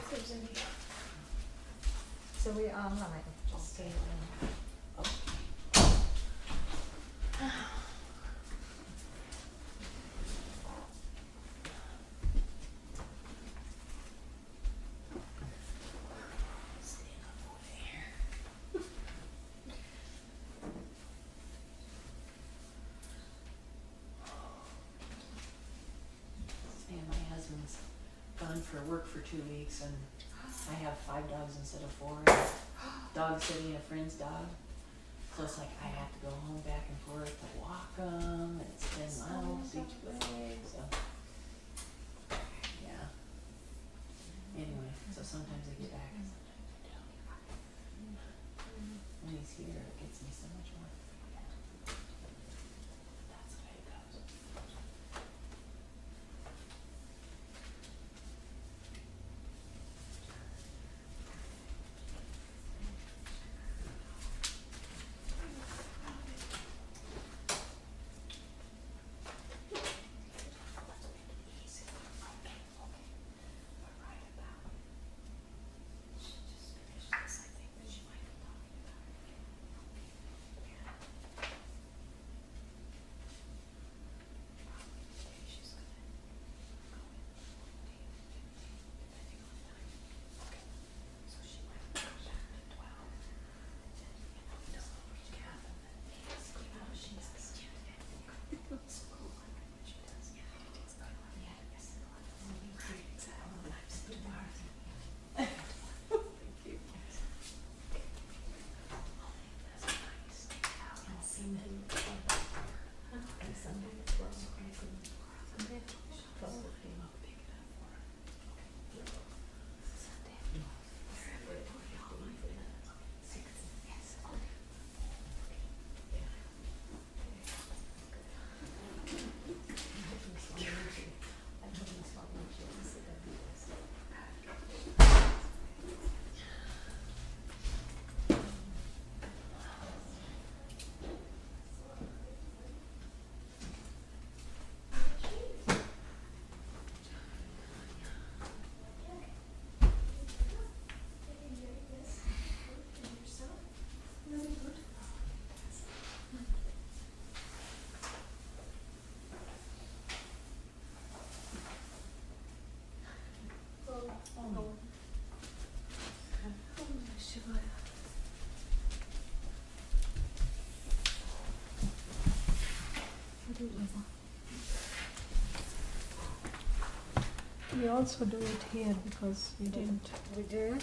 there's any. So we are live, just so you know. And my husband's gone for work for 2 weeks, and I have 5 dogs instead of 4. Dog sitting, a friend's dog. So it's like I have to go home back and forth to walk them, and it's 10 miles each way, so. Yeah. Anyway, so sometimes I get back and sometimes I don't. When he's here, it gets me so much more. That's the way it goes. We also do it here because we didn't. We do?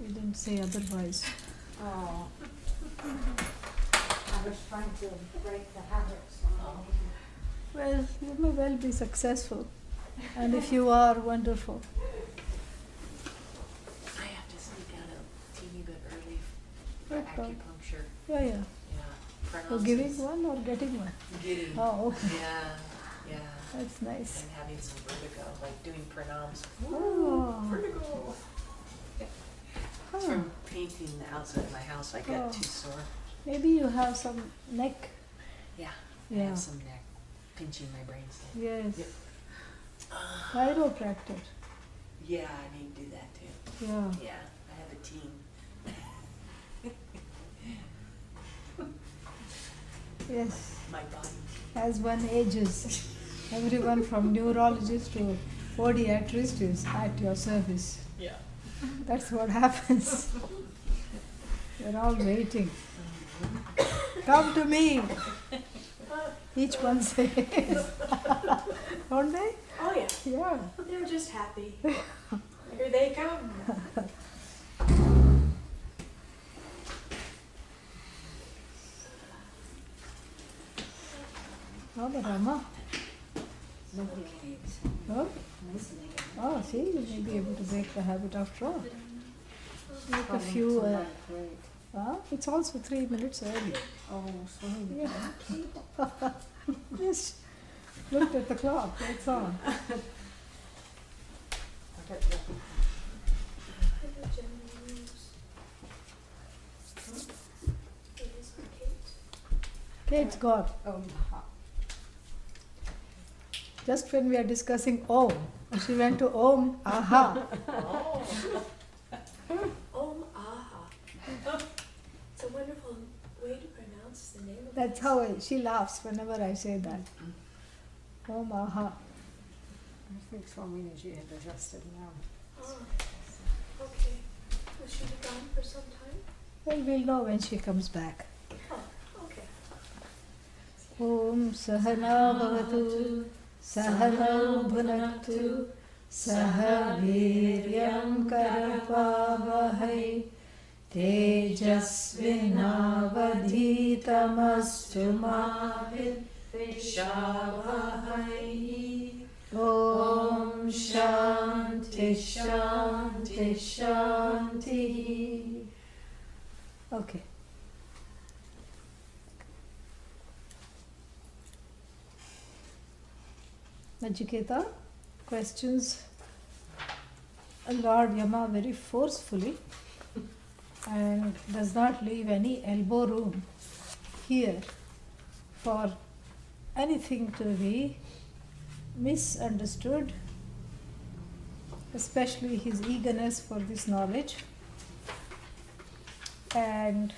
We didn't say otherwise. Oh. I was trying to break the habit, so. Well, you may well be successful, and if you are, wonderful. I have to sneak out a teeny bit early for No problem. acupuncture. Yeah, yeah. Yeah. For giving one or getting one? Getting. Oh, okay. Yeah. That's nice. And having some vertigo, like doing pranams. Oh. Vertigo. It's Huh. from painting the outside of my house. I got Oh. too sore. Maybe you have some neck. Yeah. I Yeah. have some neck pinching my brain stem. Yes. Yep. Chiropractor. Yeah, I need to do that too. Yeah. Yeah, I have a team. Yes. My body. As one ages, everyone from neurologist to podiatrist is at your service. Yeah. That's what happens. They're all waiting. Come to me. Each one says. Don't they? Oh yeah, Yeah. they're just happy. Here they come. Oh, the Rama. Oh? Oh, see, you may be able to break the habit after all. Make a few. It's also 3 minutes early. Oh, sorry. Yeah. Just looked at the clock, that's all. Kate's got. Oh, Just when we are discussing Om, she went to Om, aha. Om Aha. It's a wonderful way to pronounce the name of That's this. how she laughs whenever I say that. Om Aha. I think Swamini she had adjusted now. Oh, okay. Will she be gone for some time? Well, we'll know when she comes back. Oh, okay. Om Sahana Bhavatu Sahana Bhunaktu Saha Viryam Karapavahai Tejasvinavadhitamastu ma Vidvishavahai. Om Shanti Shanti Shanti. Okay. Nachiketa questions Lord Yama very forcefully and does not leave any elbow room here for anything to be misunderstood, especially his eagerness for this knowledge. And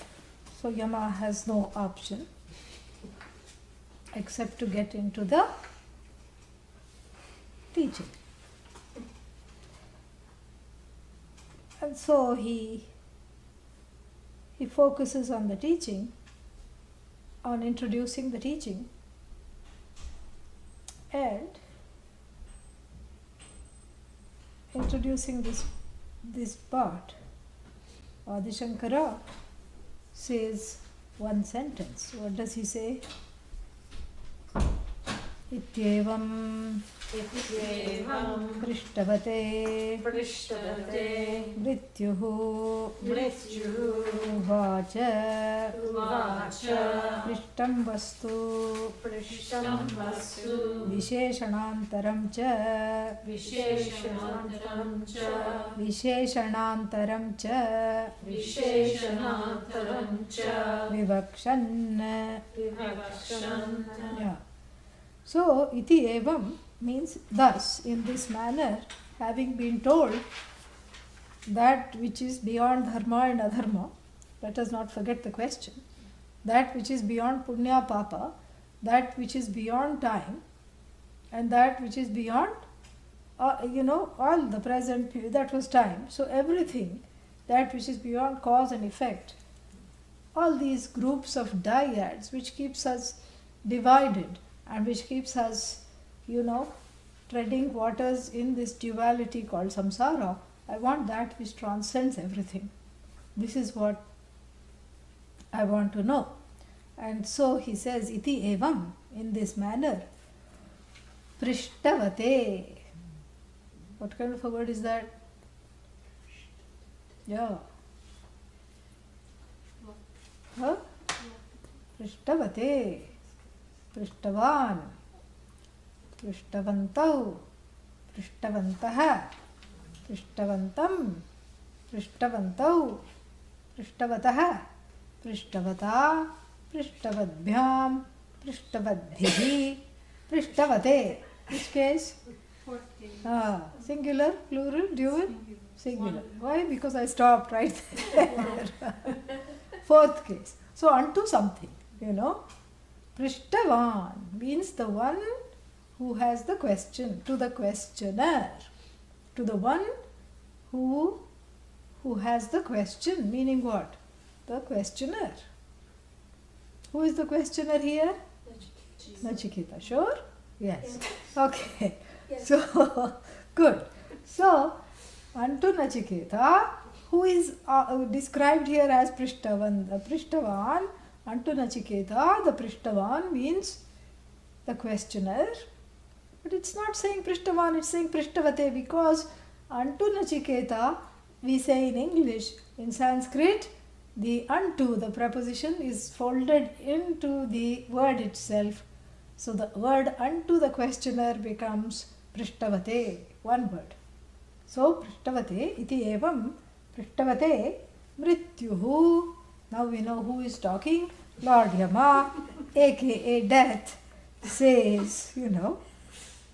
so Yama has no option except to get into the teaching. And so he focuses on the teaching, on introducing the teaching, and introducing this part. Adi Shankara says one sentence. What does he say? Ityevam Prishtavate Mrityuhu Uvacha Prishtam Vastu Visheshanantaram cha Vivakshan. Yeah. So, iti evam means thus, in this manner, having been told that which is beyond dharma and adharma, let us not forget the question, that which is beyond punya papa, that which is beyond time, and that which is beyond, all the present, that was time. So everything, that which is beyond cause and effect, all these groups of dyads which keeps us divided and which keeps us, treading waters in this duality called samsara. I want that which transcends everything. This is what I want to know. And so he says, iti evam, in this manner, prishtavate. What kind of a word is that? Yeah. Huh? Prishtavate. Prishtavan, Prishtavantau, Prishtavantaha, Prishtavantam, Prishtavantau, Prishtavataha, Prishtavata, Prishtavadbhyam, Prishtavadbhihi, Prishtavate. Which case? Singular, plural, dual? Singular. Why? Because I stopped right there. Fourth case. So unto something, Prishtavan means the one who has the question, to the questioner, to the one who has the question, meaning what? The questioner. Who is the questioner here? Nachiketa. Sure? Yes. Okay. Yes. So, good. So, unto Nachiketa, who is described here as Prishtavan, unto Nachiketa, the Prishtavan means the questioner. But it's not saying Prishtavan, it's saying Prishtavate, because unto Nachiketa, we say in English, in Sanskrit, the unto, the preposition is folded into the word itself. So the word unto the questioner becomes Prishtavate, one word. So Prishtavate, iti evam, Prishtavate, Mrityuhu. Now we know who is talking. Lord Yama, aka Death, says,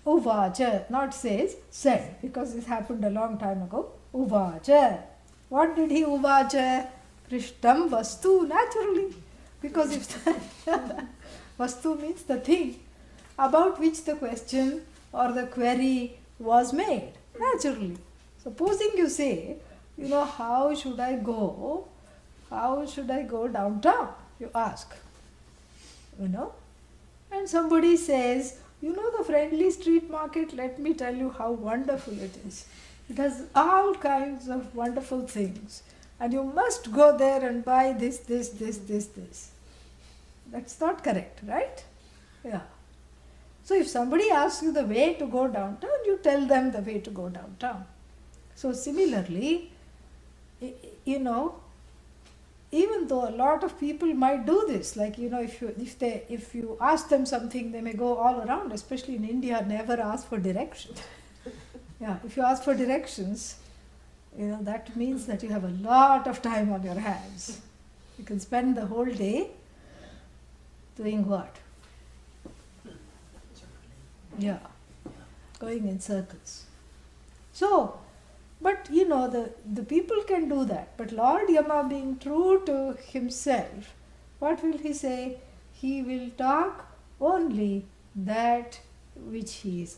Uvacha, not says, said, because this happened a long time ago. Uvacha. What did he uvacha? Prishtam vastu, naturally. Because if the vastu means the thing about which the question or the query was made, naturally. Supposing you say, how should I go? How should I go downtown? You ask. And somebody says, the friendly street market, let me tell you how wonderful it is. It has all kinds of wonderful things. And you must go there and buy this. That's not correct, right? Yeah. So if somebody asks you the way to go downtown, you tell them the way to go downtown. So similarly, even though a lot of people might do this, like if you ask them something, they may go all around. Especially in India, never ask for directions. Yeah, if you ask for directions, that means that you have a lot of time on your hands. You can spend the whole day doing what? Yeah, going in circles. So, but the people can do that. But Lord Yama, being true to himself, what will he say? He will talk only that which he is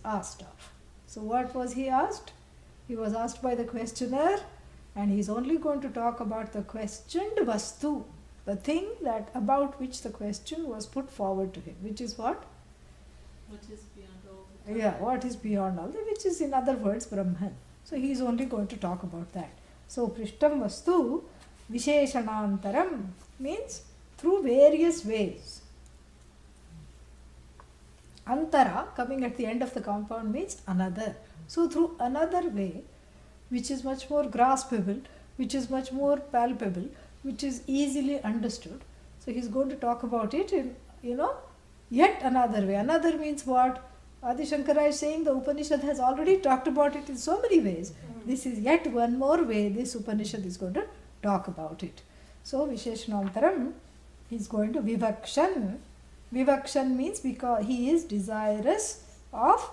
asked of. So what was he asked? He was asked by the questioner, and he is only going to talk about the questioned vastu, the thing that about which the question was put forward to him, which is what? What is beyond all the Yeah, what is beyond all that, which is in other words Brahman. So he is only going to talk about that. So Prishtam Vastu Visheshanantaram means through various ways. Antara, coming at the end of the compound, means another. So through another way, which is much more graspable, which is much more palpable, which is easily understood. So he is going to talk about it in, yet another way. Another means what? Adi Shankara is saying the Upanishad has already talked about it in so many ways. This is yet one more way this Upanishad is going to talk about it. So Visheshanantaram, he is going to Vivakshan. Vivakshan means because he is desirous of,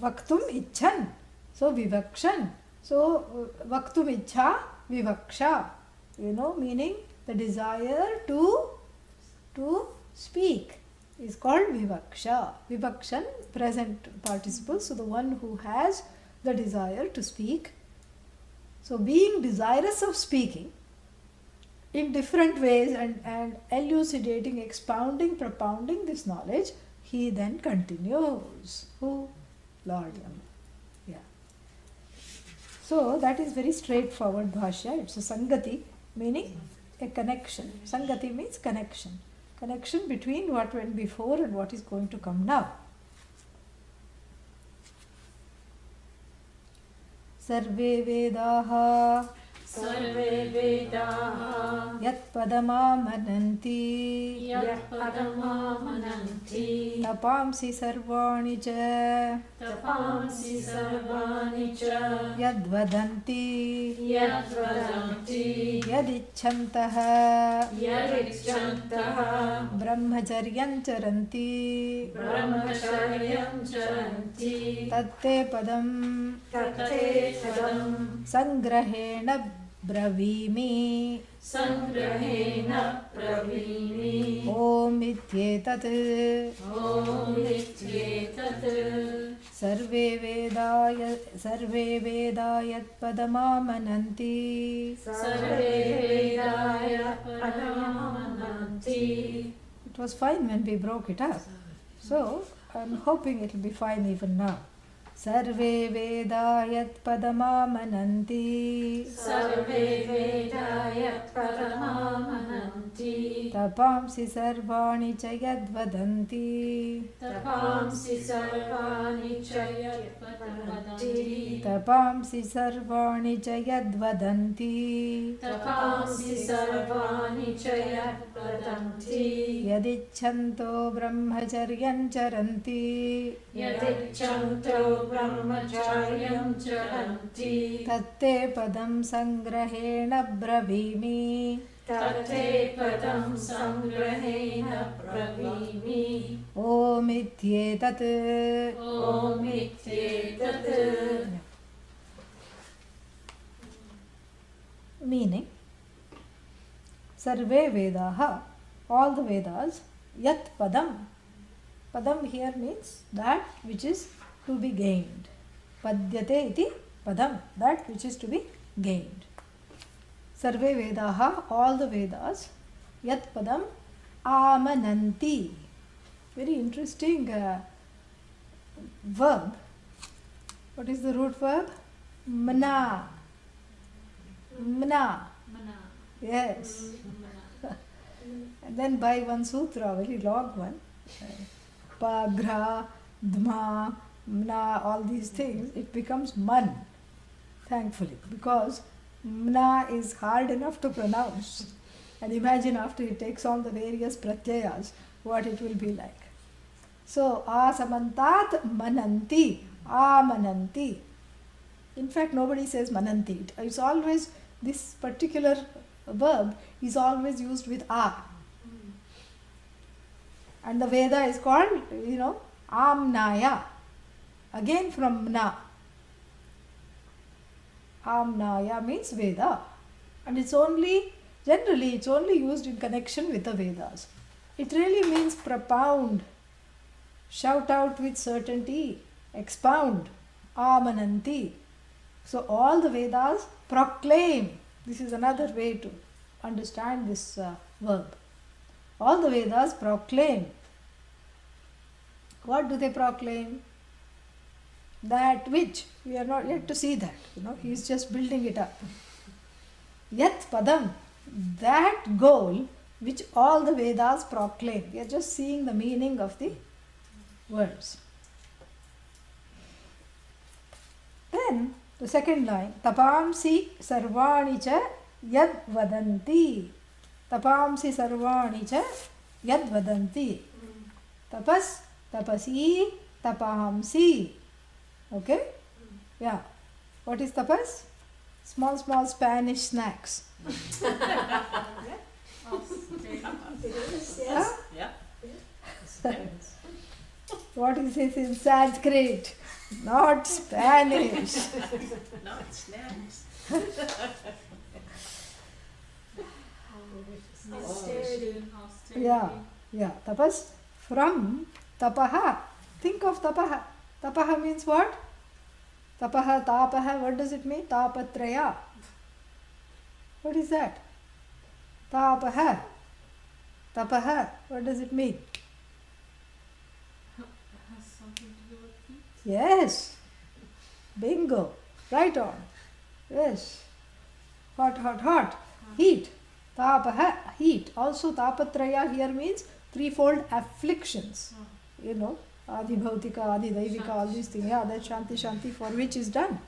Vaktum Icchan. So Vivakshan. So Vaktum Ichha, Vivaksha. Meaning the desire to speak is called Vivaksha. Vivakshan, present participle. So the one who has the desire to speak. So being desirous of speaking in different ways and elucidating, expounding, propounding this knowledge, he then continues. Who? Lord Yama. Yeah. So that is very straightforward bhashya. It's a sangati, meaning a connection. Sangati means connection. Connection between what went before and what is going to come now. Sarve Vedaha Yat Padamamananti Tapamsi Sarvani Cha Yadvadanti Yadichantaha Brahmacharyam Charanti Tatte Padam Sangrahena Bravimi Om Ityetat Sarve Vedayat Padamamananti. It was fine when we broke it up. So I'm hoping it will be fine even now. Sarve Vedayat Padamamananti. Tapamsi Sarvani Chayadvadanti. Tapamsi Sarvani Chayadvadanti. Yadichanto Brahmacharyam Charanti. Tatte Padam Sangrahena Bravimi. Om Ityetat. meaning, Sarve Vedaha, all the Vedas, Yat Padam. Padam here means that which is to be gained. Padyate iti Padam, that which is to be gained. Sarve Vedaha, all the Vedas, Yat Padam Amananti. Very interesting verb. What is the root verb? Mna. Mna. Yes. And then by one sutra, very long one, pa, gra, dma, mna, all these things, it becomes man, thankfully, because mna is hard enough to pronounce. And imagine after it takes on the various pratyayas, what it will be like. So, asamantat mananti, amananti. In fact, nobody says mananti. It's always, this particular verb is always used with a. And the Veda is called, amnaya. Again from mna. Amnaya means Veda. And generally it's only used in connection with the Vedas. It really means propound, shout out with certainty, expound, amananti. So all the Vedas proclaim. This is another way to understand this verb. All the Vedas proclaim. What do they proclaim? That which, we are not yet to see that. He is just building it up. Yat Padam, that goal which all the Vedas proclaim. We are just seeing the meaning of the words. Then the second line, Tapamsi Sarvani cha Yad Vadanti. Tapamsi Sarvani cha Yad Vadanti. Tapas, Tapasi, Tapamsi. Okay? Yeah. What is tapas? Small Spanish snacks. Yes. Yeah. What is this in Sanskrit? Not Spanish. Not snacks. Austerity. Yeah. Tapas from tapaha. Think of tapaha. Tapaha means what? Tapaha, tapaha, what does it mean? Tapatraya. What is that? Tapaha. Tapaha, what does it mean? Has something to do with heat? Yes. Bingo. Right on. Yes. Hot. Heat. Tapaha, heat. Also tapatraya here means threefold afflictions. Adi Bhautika, Adi Daivika, all these things. Yeah, that Shanti for which is done.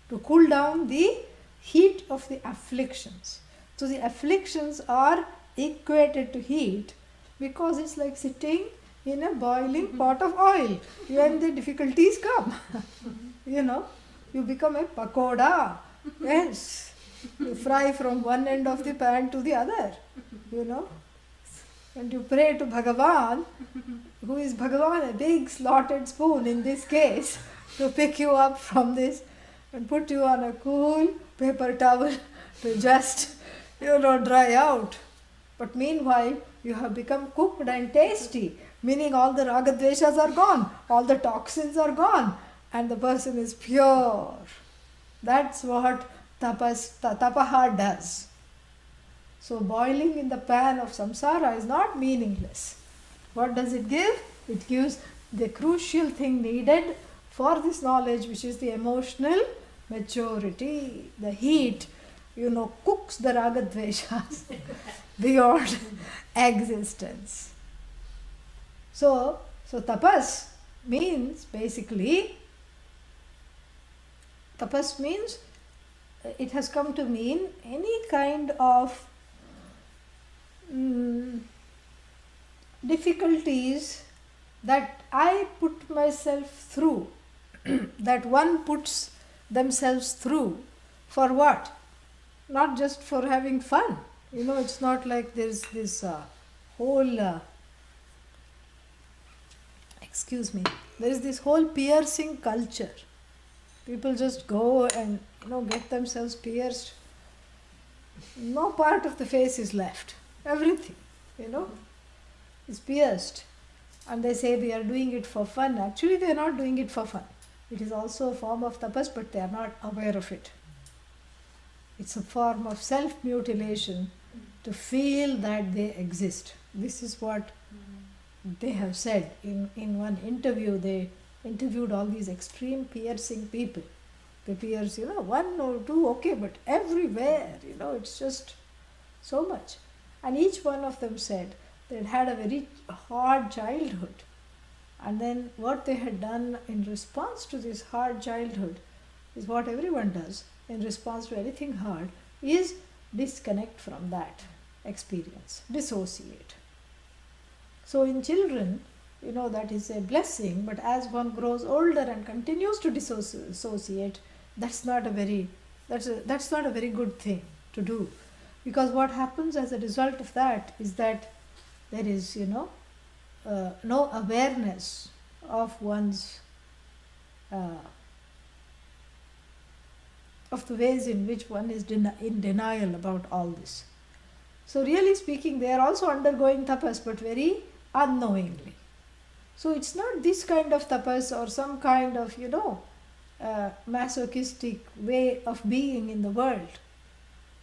To cool down the heat of the afflictions. So the afflictions are equated to heat because it's like sitting in a boiling pot of oil. When the difficulties come, you become a pakoda. Yes. You fry from one end of the pan to the other. And you pray to Bhagavan, who is Bhagavan, a big slotted spoon in this case, to pick you up from this and put you on a cool paper towel to just, dry out. But meanwhile, you have become cooked and tasty, meaning all the ragadveshas are gone, all the toxins are gone, and the person is pure. That's what tapaha does. So boiling in the pan of samsara is not meaningless. What does it give? It gives the crucial thing needed for this knowledge, which is the emotional maturity. The heat, cooks the ragadveshas beyond existence. So tapas means it has come to mean any kind of difficulties that I put myself through, that one puts themselves through. For what? Not just for having fun. It's not like there's this whole, there is this whole piercing culture. People just go and, get themselves pierced No part of the face is left. Everything, is pierced. And they say we are doing it for fun. Actually, they are not doing it for fun. It is also a form of tapas, but they are not aware of it. It's a form of self-mutilation to feel that they exist. This is what they have said. In one interview, they interviewed all these extreme piercing people. They pierce, one or two, okay, but everywhere, it's just so much. And each one of them said they had a very hard childhood. And then what they had done in response to this hard childhood is what everyone does in response to anything hard, is disconnect from that experience, dissociate. So in children, that is a blessing, but as one grows older and continues to dissociate, that's not a very good thing to do. Because what happens as a result of that is that there is, no awareness of one's of the ways in which one is in denial about all this. So really speaking, they are also undergoing tapas, but very unknowingly. So it's not this kind of tapas or some kind of, masochistic way of being in the world.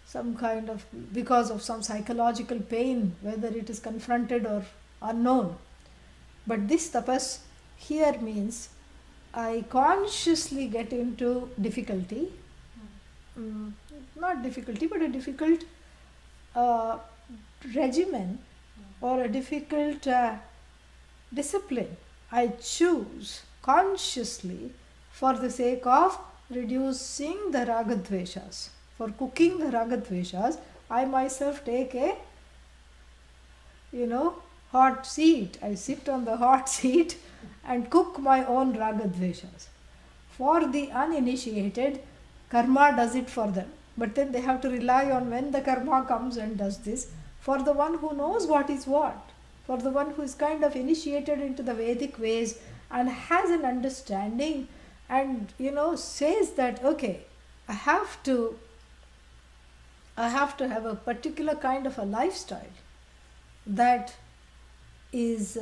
Some kind of, because of some psychological pain, whether it is confronted or unknown. But this tapas here means I consciously get into difficulty, not difficulty, but a difficult regimen or a difficult discipline. I choose consciously for the sake of reducing the ragadveshas. For cooking the ragadveshas, I myself take a, hot seat. I sit on the hot seat and cook my own ragadveshas. For the uninitiated, karma does it for them. But then they have to rely on when the karma comes and does this. For the one who knows what is what, for the one who is kind of initiated into the Vedic ways and has an understanding and, says that, okay, I have to have a particular kind of a lifestyle that is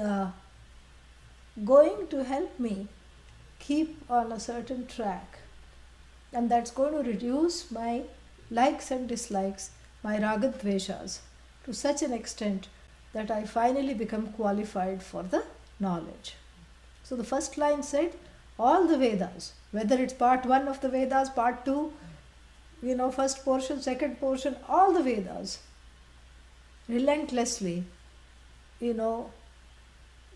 going to help me keep on a certain track, and that's going to reduce my likes and dislikes, my ragadveshas, to such an extent that I finally become qualified for the knowledge. So the first line said all the Vedas, whether it's part 1 of the Vedas, part 2, first portion, second portion, all the Vedas relentlessly,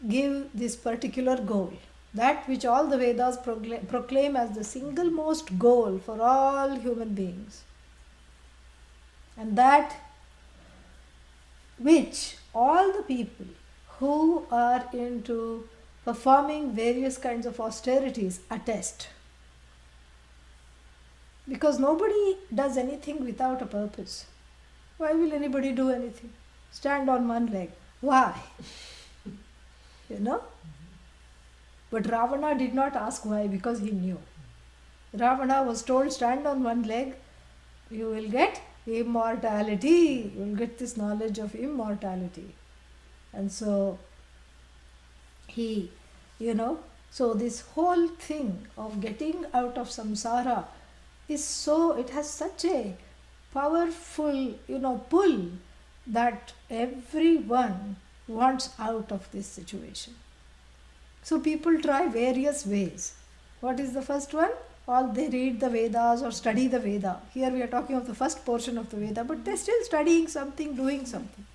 give this particular goal, that which all the Vedas proclaim as the single most goal for all human beings, and that which all the people who are into performing various kinds of austerities attest. Because nobody does anything without a purpose. Why will anybody do anything? Stand on one leg. Why? But Ravana did not ask why, because he knew. Ravana was told, stand on one leg, you will get immortality. You will get this knowledge of immortality. And so he, so this whole thing of getting out of samsara it has such a powerful, pull that everyone wants out of this situation. So people try various ways. What is the first one? All they read the Vedas or study the Veda. Here we are talking of the first portion of the Veda, but they're still studying something, doing something.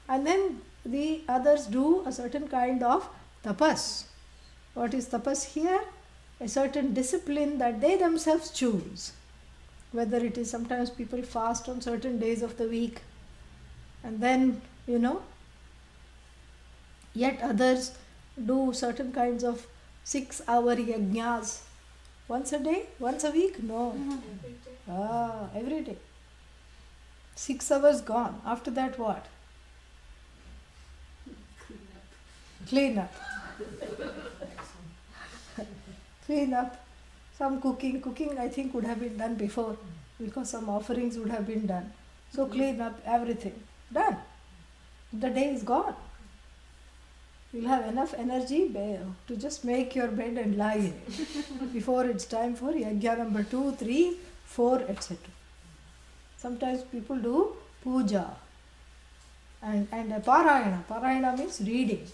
And then the others do a certain kind of tapas. What is tapas here? A certain discipline that they themselves choose. Whether it is sometimes people fast on certain days of the week, and then, yet others do certain kinds of 6-hour yajnas. Once a day? Once a week? No. Every day. 6 hours gone. After that what? Clean up. Clean up. Some cooking I think would have been done before, because some offerings would have been done. So clean up everything. Done. The day is gone. You'll have enough energy to just make your bed and lie in it before it's time for yajna number 2, 3, 4, etc. Sometimes people do puja and a parayana. Parayana means reading.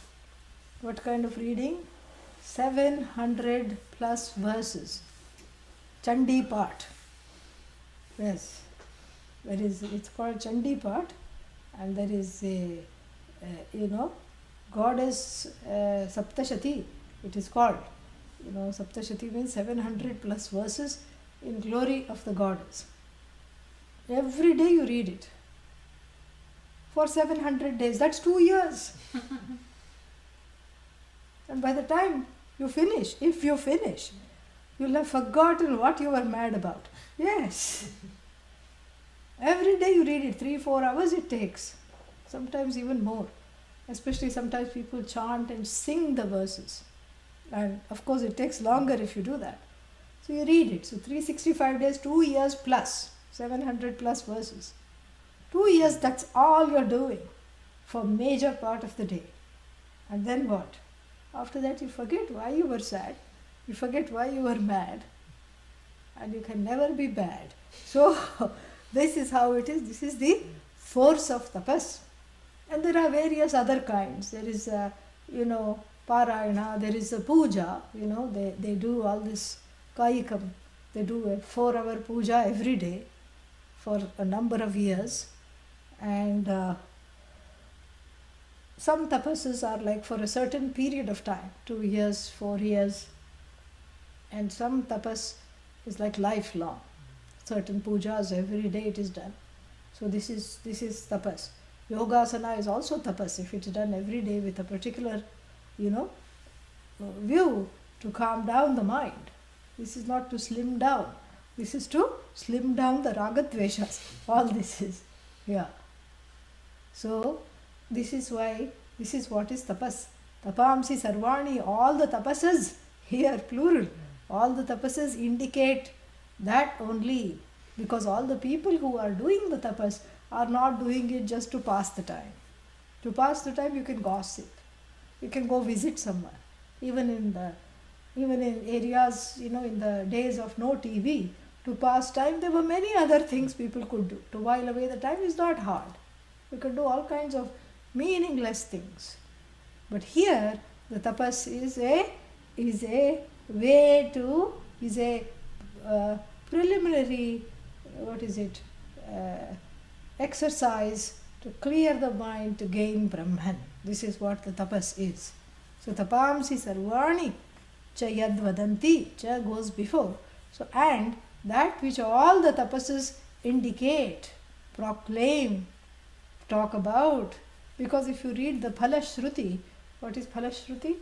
What kind of reading? 700 plus verses. Chandi Path. Yes. It's called Chandi Path, and there is a goddess Saptashati, it is called. Saptashati means 700 plus verses in glory of the goddess. Every day you read it. For 700 days. That's 2 years. And by the time you finish, if you finish, you'll have forgotten what you were mad about. Yes. Every day you read it, 3-4 hours it takes. Sometimes even more. Especially sometimes people chant and sing the verses. And of course it takes longer if you do that. So you read it. So 365 days, 2 years plus, 700 plus verses. 2 years, that's all you're doing for major part of the day. And then what? After that you forget why you were sad. You forget why you were mad. And you can never be bad. So this is how it is. This is the force of tapas. And there are various other kinds. There is parayana, there is a puja, they do all this kaikam. They do a 4-hour puja every day for a number of years. And some tapasas are like for a certain period of time, 2 years, 4 years. And some tapas is like lifelong. Certain pujas, every day it is done. So this is tapas. Yogasana is also tapas if it is done every day with a particular, view to calm down the mind. This is not to slim down. This is to slim down the ragadveshas. All this is. Yeah. So this is what is tapas. Tapamsi sarvani, all the tapasas, here plural, all the tapasas indicate that only, because all the people who are doing the tapas are not doing it just to pass the time. To pass the time you can gossip. You can go visit someone. Even in areas, in the days of no TV, to pass time there were many other things people could do. To while away the time is not hard. You can do all kinds of meaningless things. But here the tapas is a way to, is a preliminary, exercise to clear the mind to gain Brahman. This is what the tapas is. So tapamsi sarvani cha yad vadanti, cha goes before. So and that which all the tapasas indicate, proclaim, talk about. Because if you read the Phalashruti, what is Phalashruti?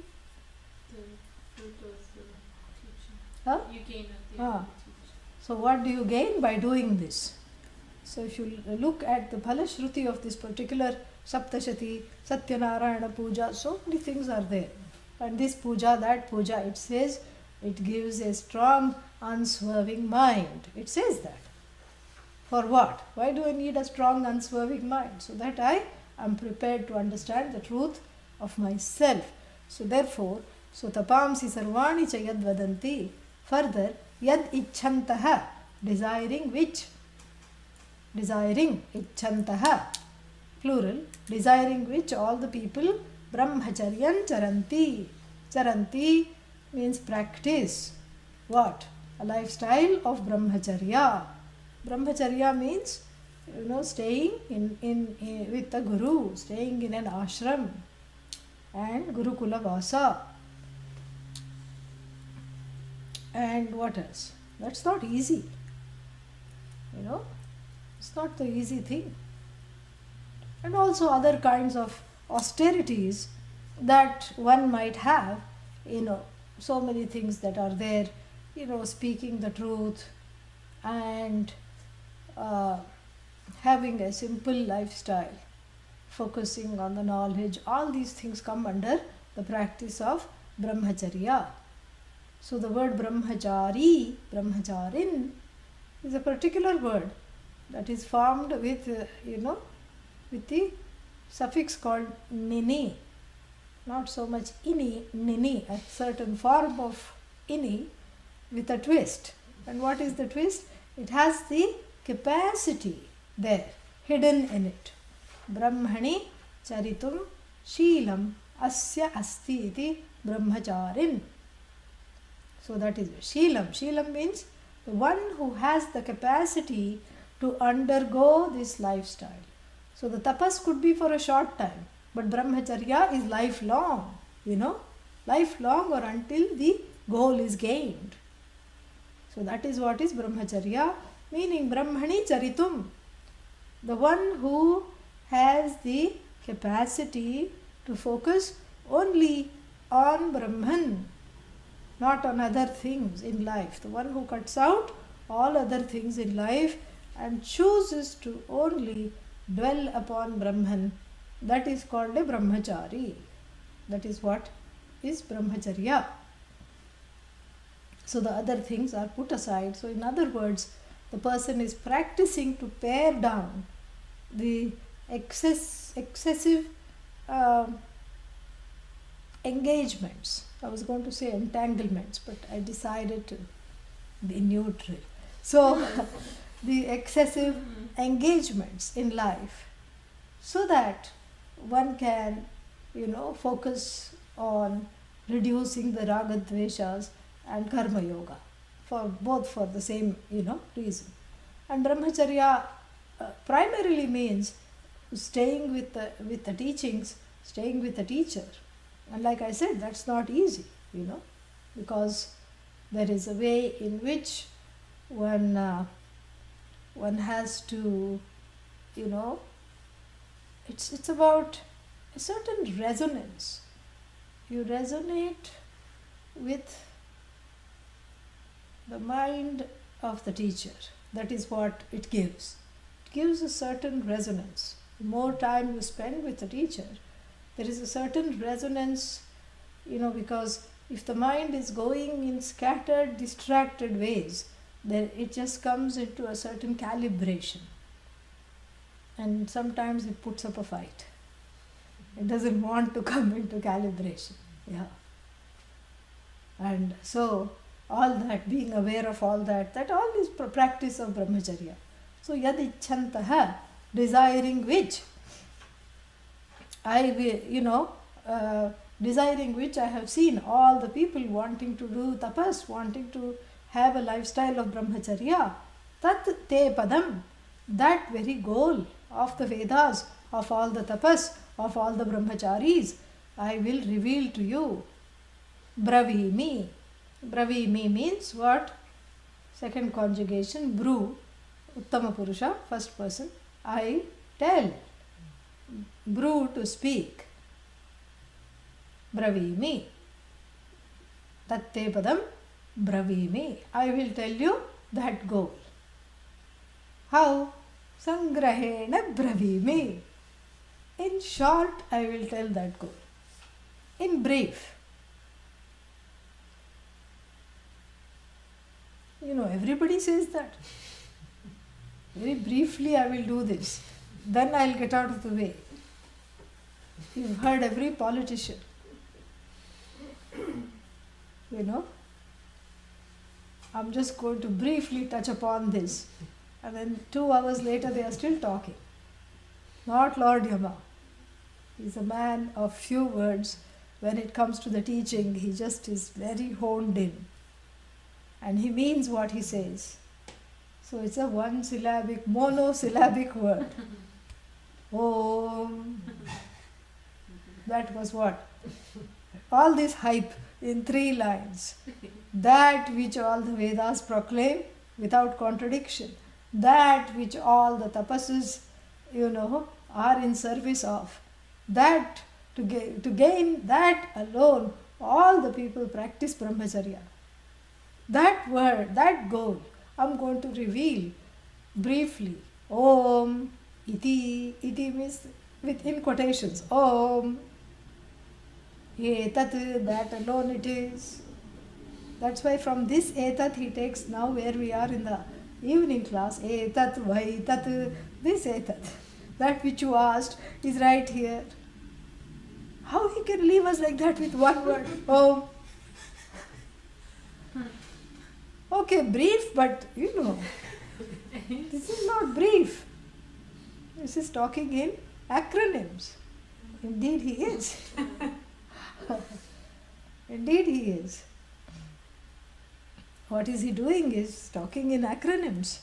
The fruit of the teaching. Huh? You gain at the end of the teaching. So what do you gain by doing this? So if you look at the Phalashruti of this particular Saptashati, Satyanarayana Puja, so many things are there. And this puja, that puja, it says it gives a strong, unswerving mind. It says that. For what? Why do I need a strong, unswerving mind? So that I am prepared to understand the truth of myself. So therefore, tapamsi sarvani cha yad vadanti. Further, yad icchantaha, desiring which? Desiring, icchantaha, plural, desiring which all the people brahmacharyan charanti. Charanti means practice. What? A lifestyle of brahmacharya. Brahmacharya means, staying in with the guru, staying in an ashram and gurukula vasa. And what else? That's not easy. It's not the easy thing. And also other kinds of austerities that one might have, so many things that are there, speaking the truth and having a simple lifestyle, focusing on the knowledge, all these things come under the practice of brahmacharya. So the word brahmachari, brahmacharin, is a particular word that is formed with, with the suffix called nini. Not so much ini, nini, a certain form of ini with a twist. And what is the twist? It has the capacity there, hidden in it. Brahmani charitum sheelam asya asti iti brahmacharin. So that is sheelam. Sheelam means the one who has the capacity to undergo this lifestyle. So the tapas could be for a short time, but brahmacharya is lifelong, lifelong or until the goal is gained. So that is what is brahmacharya, meaning brahmani charitum, the one who has the capacity to focus only on Brahman, not on other things in life. The one who cuts out all other things in life and chooses to only dwell upon Brahman, that is called a brahmachari. That is what is brahmacharya. So the other things are put aside. So in other words, the person is practicing to pare down the excessive engagements. I was going to say entanglements, but I decided to be neutral. So the excessive engagements in life, so that one can, focus on reducing the raga dveshas and karma yoga, for both for the same, reason. And brahmacharya primarily means staying with the teachings, staying with the teacher. And like I said, that's not easy, because there is a way in which one has to, it's about a certain resonance. You resonate with the mind of the teacher. That is what it gives. It gives a certain resonance. The more time you spend with the teacher, there is a certain resonance, because if the mind is going in scattered, distracted ways, then it just comes into a certain calibration. And sometimes it puts up a fight. It doesn't want to come into calibration. Yeah. And so, all that, being aware of all that all is practice of brahmacharya. So, yad icchantaha, desiring which, desiring which I have seen all the people wanting to do tapas, wanting to have a lifestyle of brahmacharya, tat te padam, that very goal of the Vedas, of all the tapas, of all the brahmacharis, I will reveal to you. Bravimi. Bravimi means what? Second conjugation, bru, uttama purusha, first person. I tell. Bru, to speak. Bravimi. Tatte padam bravimi. I will tell you that goal. How? Sangrahena bravimi. In short, I will tell that goal. In brief. Everybody says that. Very briefly, I will do this. Then I will get out of the way. You've heard every politician. I'm just going to briefly touch upon this. And then 2 hours later, they are still talking. Not Lord Yama. He's a man of few words. When it comes to the teaching, he just is very honed in. And he means what he says. So it's a one-syllabic, monosyllabic word. Om. That was what? All this hype in 3 lines. That which all the Vedas proclaim without contradiction. That which all the tapasas, are in service of. That, to gain that alone, all the people practice brahmacharya. That word, that goal, I'm going to reveal briefly. Om, iti, iti means in quotations. Om, etat, that alone it is. That's why from this etat he takes now where we are in the evening class, etat, vai, tat, this etat. That which you asked is right here. How he can leave us like that with one word? Oh. Okay, brief, but this is not brief. This is talking in acronyms. Indeed he is. Indeed he is. What is he doing is talking in acronyms.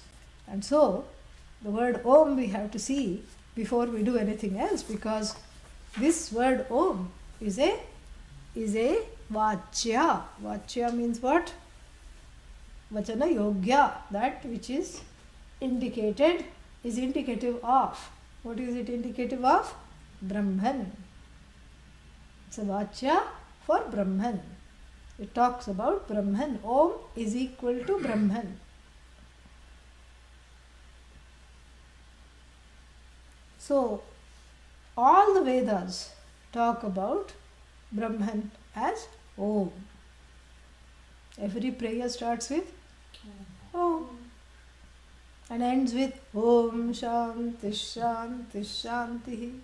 And so, the word Om we have to see before we do anything else, because this word Om is a vachya. Vachya means what? Vachana yogya, that which is indicated, is indicative of. What is it indicative of? Brahman. It's a vachya for Brahman. It talks about Brahman. Om is equal to Brahman. So, all the Vedas talk about Brahman as Om. Every prayer starts with Om and ends with Om Shanti Shanti Shanti.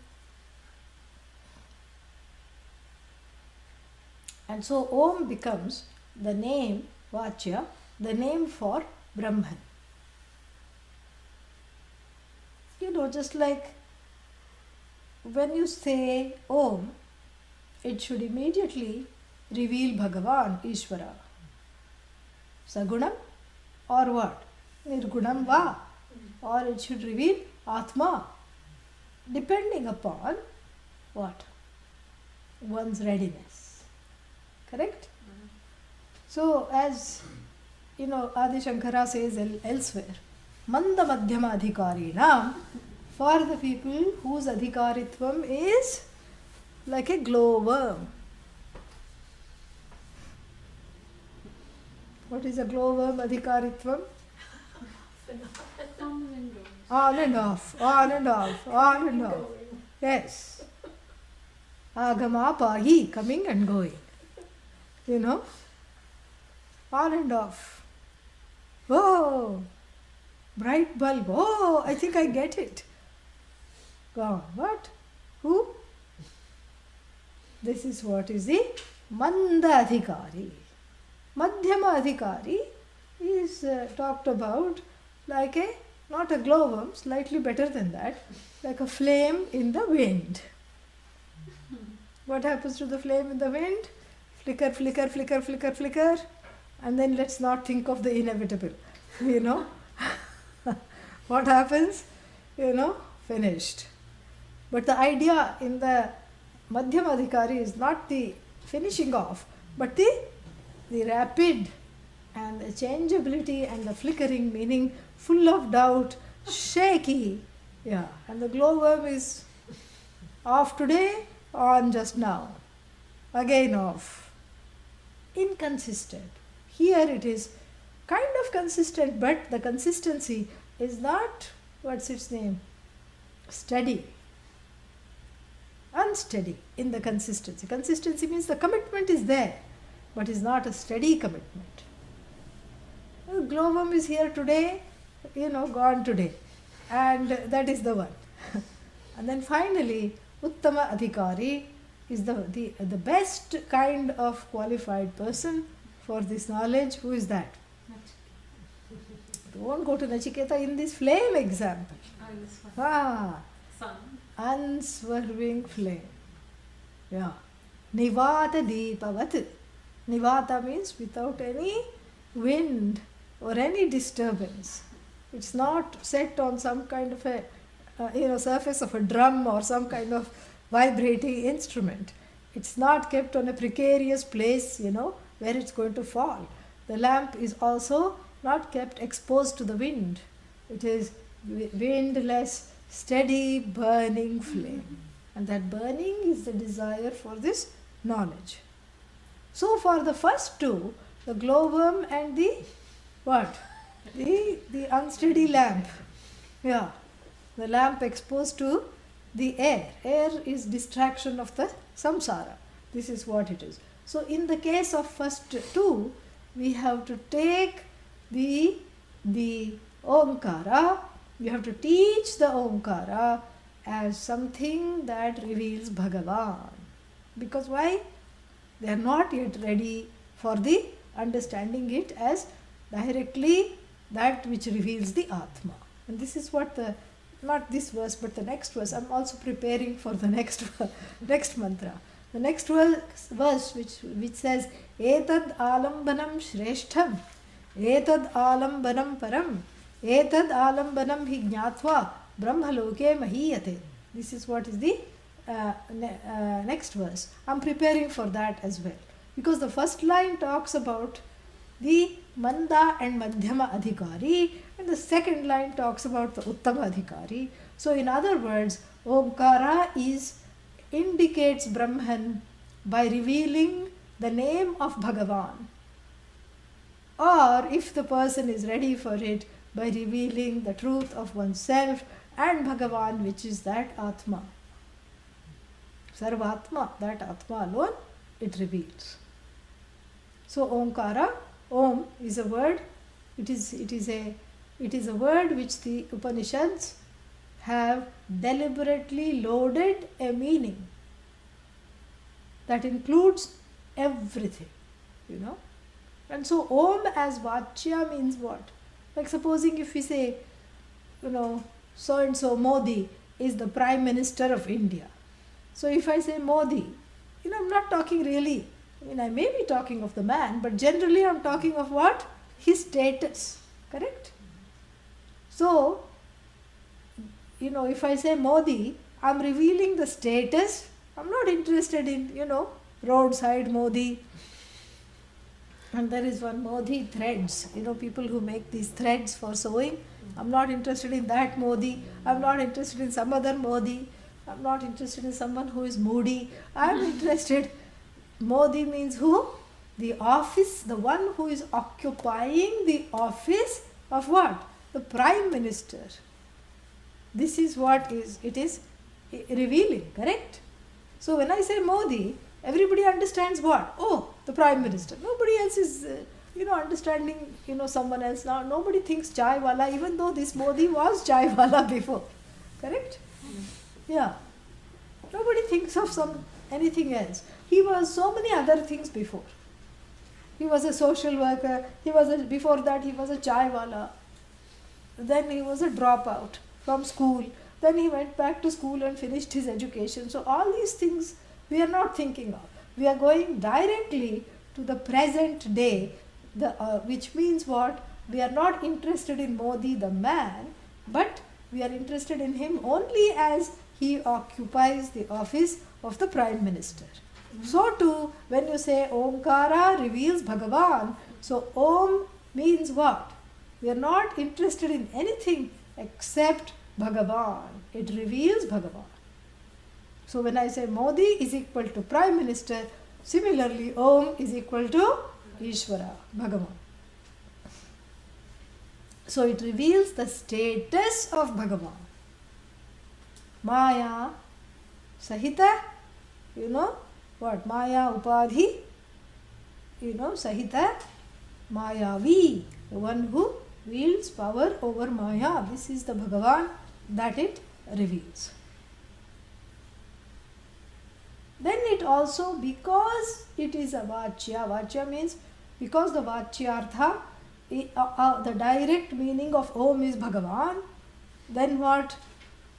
And so Om becomes the name, Vachya, the name for Brahman. Just like when you say Om, it should immediately reveal Bhagavan, Ishvara. Sagunam or what? Nirgunam va. Or it should reveal Atma, depending upon what? One's readiness. Correct? So, as Adi Shankara says elsewhere, Manda Madhyama Adhikarinam, for the people whose adhikaritvam is like a glowworm. What is a glowworm adhikaritvam? On and off, on and off, on and off. Yes. Agama pahi, coming and going. On and off. Oh, bright bulb. Oh, I think I get it. Gone. What? Who? This is what is the Manda Adhikari. Madhyama Adhikari is talked about like not a glowworm, slightly better than that, like a flame in the wind. What happens to the flame in the wind? Flicker, flicker, flicker, flicker, flicker. And then let's not think of the inevitable. What happens? Finished. But the idea in the Madhyama Adhikari is not the finishing off, but the rapid and the changeability and the flickering, meaning full of doubt, shaky. Yeah. And the glowworm is off today, on just now. Again off. Inconsistent. Here it is kind of consistent, but the consistency is not, what's its name? Steady. Unsteady in the consistency. Consistency means the commitment is there, but is not a steady commitment. Glowworm is here today, gone today. And that is the one. And then finally, Uttama Adhikari is the best kind of qualified person for this knowledge. Who is that? Don't go to Nachiketa in this flame example. Sun. Unswerving flame. Yeah. Nivata Deepavat. Nivata means without any wind or any disturbance. It's not set on some kind of a surface of a drum or some kind of vibrating instrument. It's not kept on a precarious place, where it's going to fall. The lamp is also not kept exposed to the wind. It is windless, steady, burning flame. And that burning is the desire for this knowledge. So for the first two, the glowworm and the what? The unsteady lamp. Yeah. The lamp exposed to the air. Air is distraction of the samsara. This is what it is. So in the case of first two, we have to take the Omkara, you have to teach the Omkara as something that reveals Bhagavan. Because why? They are not yet ready for the understanding it as directly that which reveals the Atma. And this is what the, not this verse but the next verse, I'm also preparing for the next mantra. The next verse which says, Etad alambanam shreshtham, etad alambanam param, etad alambanam hi jnatva brahmaloke mahiyate. This is what is the next verse. I'm preparing for that as well. Because the first line talks about the Manda and Madhyama Adhikari, and the second line talks about the Uttama Adhikari. So in other words, Omkara indicates Brahman by revealing the name of Bhagavan, or if the person is ready for it, by revealing the truth of oneself and Bhagavan, which is that Atma. Sarvatma, that Atma alone, it reveals. So Omkara, Om is a word, it is a word which the Upanishads have deliberately loaded a meaning that includes everything, And so Om as Vachya means what? Like supposing if we say, so and so Modi is the Prime Minister of India. So if I say Modi, I'm not talking really, I may be talking of the man, but generally I'm talking of what? His status, correct? So, if I say Modi, I'm revealing the status. I'm not interested in, roadside Modi. And there is one Modi threads, people who make these threads for sewing. I'm not interested in that Modi. I'm not interested in some other Modi. I'm not interested in someone who is moody. I'm interested. Modi means who? The office, the one who is occupying the office of what? The Prime Minister. This is what it is revealing, correct? So when I say Modi, everybody understands what? Oh, the Prime Minister. Nobody else is, understanding, someone else. Now, nobody thinks Chai Wala, even though this Modi was Chai Wala before. Correct? Yeah. Nobody thinks of anything else. He was so many other things before. He was a social worker. Before that, he was a Chai Wala. Then he was a dropout from school. Then he went back to school and finished his education. So all these things we are not thinking of. We are going directly to the present day, which means what? We are not interested in Modi the man, but we are interested in him only as he occupies the office of the Prime Minister. So too, when you say Omkara reveals Bhagavan, so Om means what? We are not interested in anything except Bhagavan. It reveals Bhagavan. So when I say Modi is equal to Prime Minister, similarly Om is equal to Ishvara, Bhagavan. So it reveals the status of Bhagavan. Maya, Sahita, what? Maya Upadhi, Sahita, Mayavi, the one who wields power over Maya. This is the Bhagavan that it reveals. Then it also, because it is a Vachya means because the Vachyartha, the direct meaning of Om is Bhagavan, then what?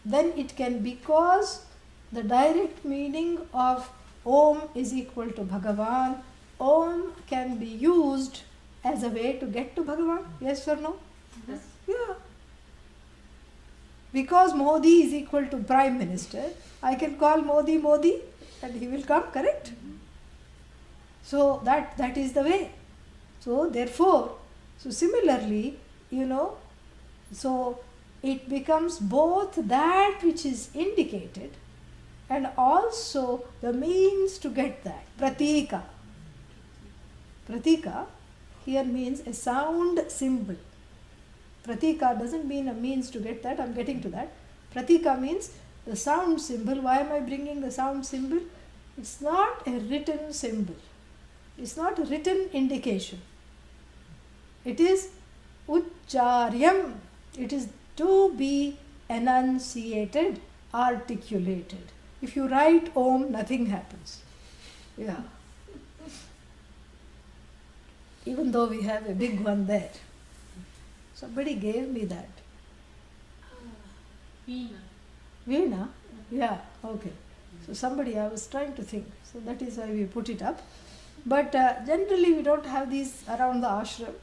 Then it can, because the direct meaning of Om is equal to Bhagavan, Om can be used as a way to get to Bhagavan. Yes or no? Yes. Yeah. Because Modi is equal to Prime Minister, I can call Modi Modi and he will come, correct? So that is the way. So therefore, similarly, so it becomes both that which is indicated and also the means to get that. Pratika. Pratika here means a sound symbol. Pratika doesn't mean a means to get that. I'm getting to that. Pratika means the sound symbol. Why am I bringing the sound symbol? It's not a written symbol. It's not a written indication. It is Uchcharyam. It is to be enunciated, articulated. If you write Om, nothing happens. Yeah. Even though we have a big one there. Somebody gave me that. Veena. Veena? Yeah, okay. So somebody, I was trying to think. So that is why we put it up. But generally we don't have these around the ashram,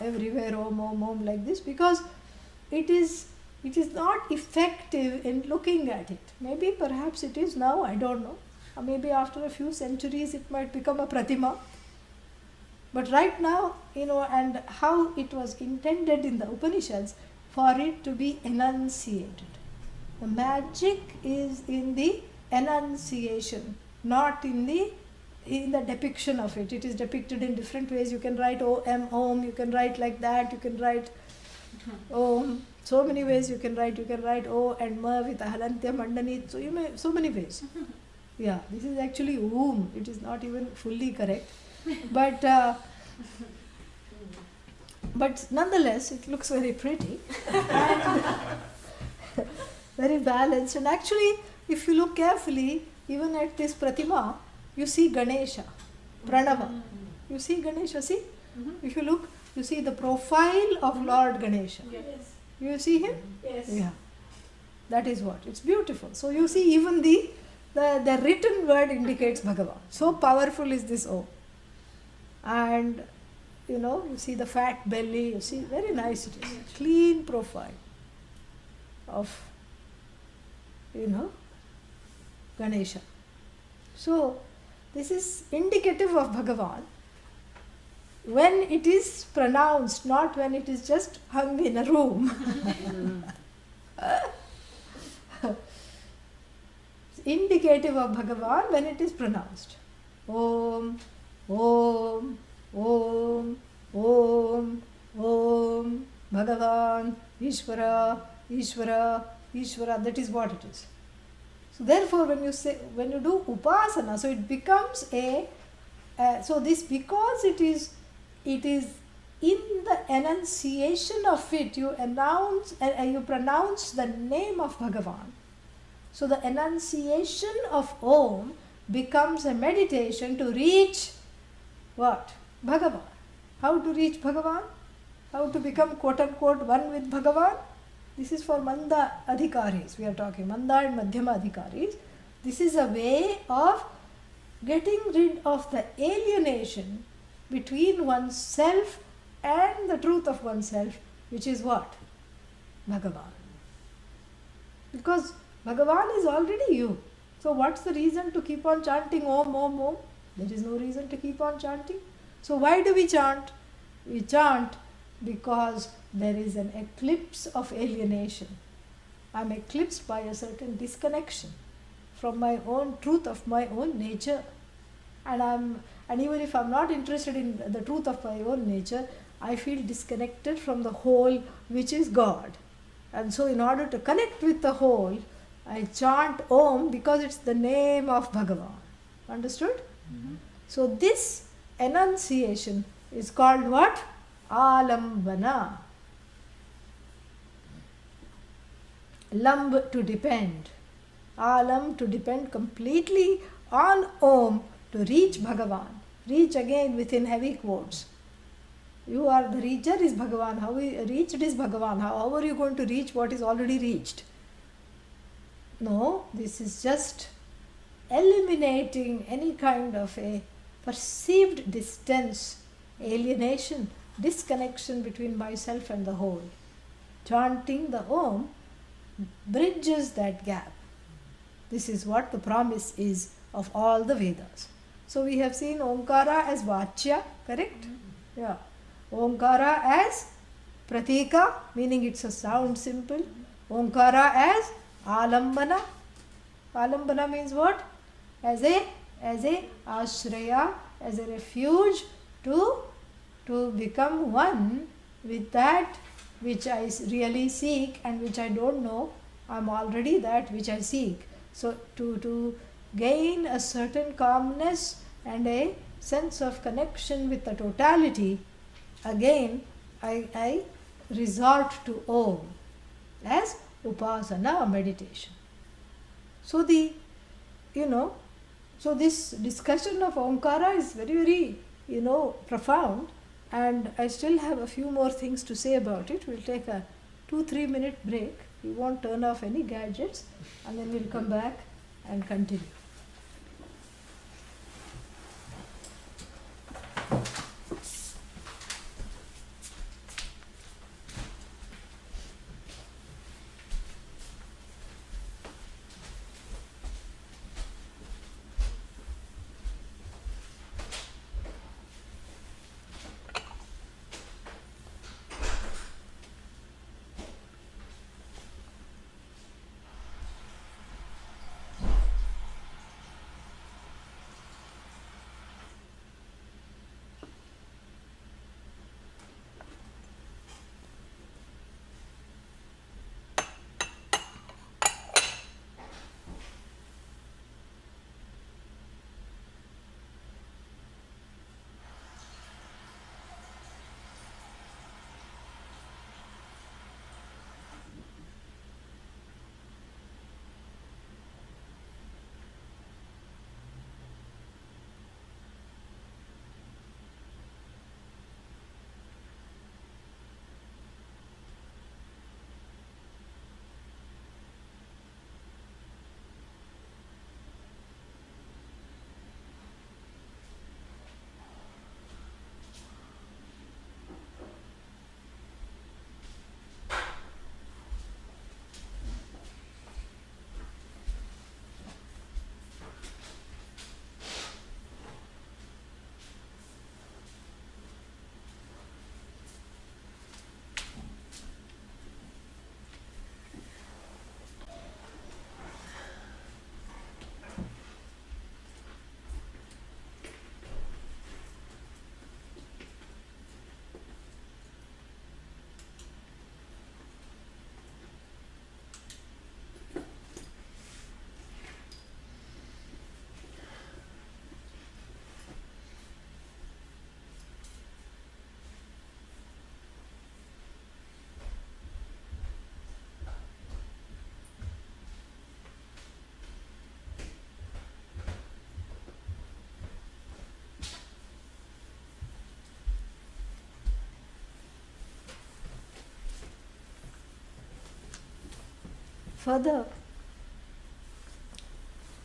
everywhere Om like this, because it is not effective in looking at it. Maybe perhaps it is now, I don't know. Or maybe after a few centuries it might become a pratima. But right now, and how it was intended in the Upanishads for it to be enunciated. The magic is in the enunciation, not in the depiction of it. It is depicted in different ways. You can write Om, you can write like that, you can write Om. So many ways you can write. You can write O and Ma with Ahalantya Mandani. So many ways. Yeah, this is actually Om. It is not even fully correct. But nonetheless, it looks very pretty and very balanced. And actually, if you look carefully, even at this Pratima, you see Ganesha, Pranava. You see Ganesha, see? If you look, you see the profile of Lord Ganesha. Yes. You see him? Yes. Yeah. That is what. It's beautiful. So you see even the written word indicates Bhagavan. So powerful is this Om. And you see the fat belly, you see, very nice it is. Clean profile of, Ganesha. So this is indicative of Bhagavan when it is pronounced, not when it is just hung in a room. It's indicative of Bhagavan when it is pronounced. Om, Om, Om, Om, Om, Bhagavan, Ishvara, Ishvara, Ishvara, that is what it is. So therefore when you do upasana, so it becomes so this, because it is in the enunciation of it, you pronounce the name of Bhagavan. So the enunciation of Om becomes a meditation to reach what? Bhagavan. How to reach Bhagavan? How to become quote unquote one with Bhagavan? This is for Manda Adhikaris, we are talking, Manda and Madhyama Adhikaris. This is a way of getting rid of the alienation between oneself and the truth of oneself, which is what? Bhagavan. Because Bhagavan is already you. So what's the reason to keep on chanting Om, Om, Om? There is no reason to keep on chanting. So why do we chant? We chant because there is an eclipse of alienation. I am eclipsed by a certain disconnection from my own truth of my own nature. And even if I am not interested in the truth of my own nature, I feel disconnected from the whole, which is God. And so in order to connect with the whole, I chant Om because it's the name of Bhagavan. Understood? So this enunciation is called what? Alambana. Lamb, to depend. Alam, to depend completely on Om to reach Bhagavan. Reach again within heavy quotes. You are the reacher is Bhagavan. How reached is Bhagavan. How are you going to reach what is already reached? No, this is just eliminating any kind of a perceived distance, alienation, disconnection between myself and the whole. Chanting the Om bridges that gap. This is what the promise is of all the Vedas. So we have seen Omkara as Vachya, correct? Yeah. Omkara as Pratika, meaning it's a sound simple. Omkara as Alambana. Alambana means what? As a ashraya, as a refuge to become one with that which I really seek and which I don't know. I'm already that which I seek. So to gain a certain calmness and a sense of connection with the totality, again I resort to Om as upasana, meditation. So the, so this discussion of Omkara is very, very, profound, and I still have a few more things to say about it. We'll take a 2-3 minute break. We won't turn off any gadgets, and then we'll come back and continue. Further,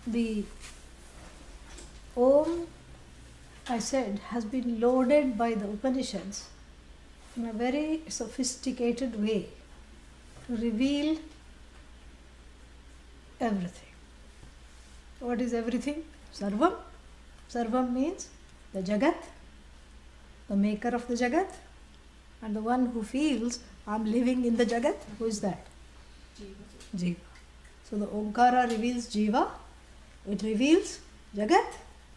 the Om, I said, has been loaded by the Upanishads in a very sophisticated way to reveal everything. What is everything? Sarvam. Sarvam means the Jagat, the maker of the Jagat, and the one who feels I'm living in the Jagat. Who is that? Jiva. So the Omkara reveals Jiva, it reveals Jagat,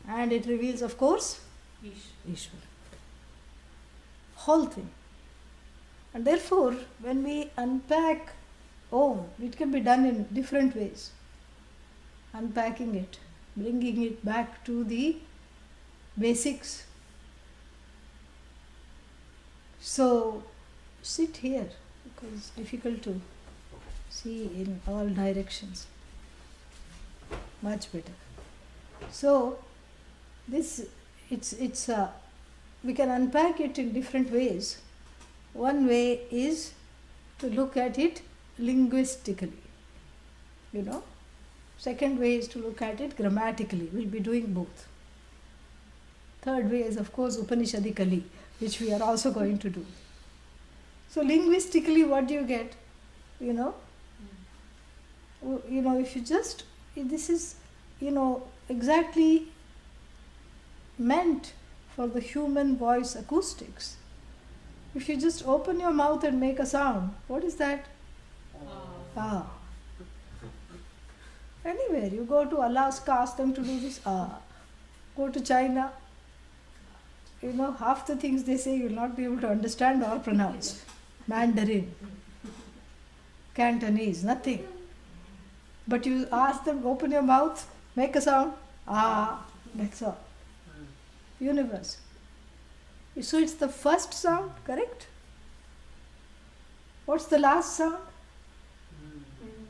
and it reveals, of course, Ishvara. Whole thing. And therefore, when we unpack Om, it can be done in different ways. Unpacking it, bringing it back to the basics. So, sit here because it's difficult to see in all directions. Much better. So, this we can unpack it in different ways. One way is to look at it linguistically. Second way is to look at it grammatically. We'll be doing both. Third way is, of course, Upanishadically, which we are also going to do. So linguistically, what do you get? If you just, this is, exactly meant for the human voice acoustics. If you just open your mouth and make a sound, what is that? Ah. Anywhere, you go to Alaska, ask them to do this, ah. Go to China, half the things they say you will not be able to understand or pronounce. Mandarin, Cantonese, nothing. But you ask them, open your mouth, make a sound, ah, that's all. Universe. So it's the first sound, correct? What's the last sound?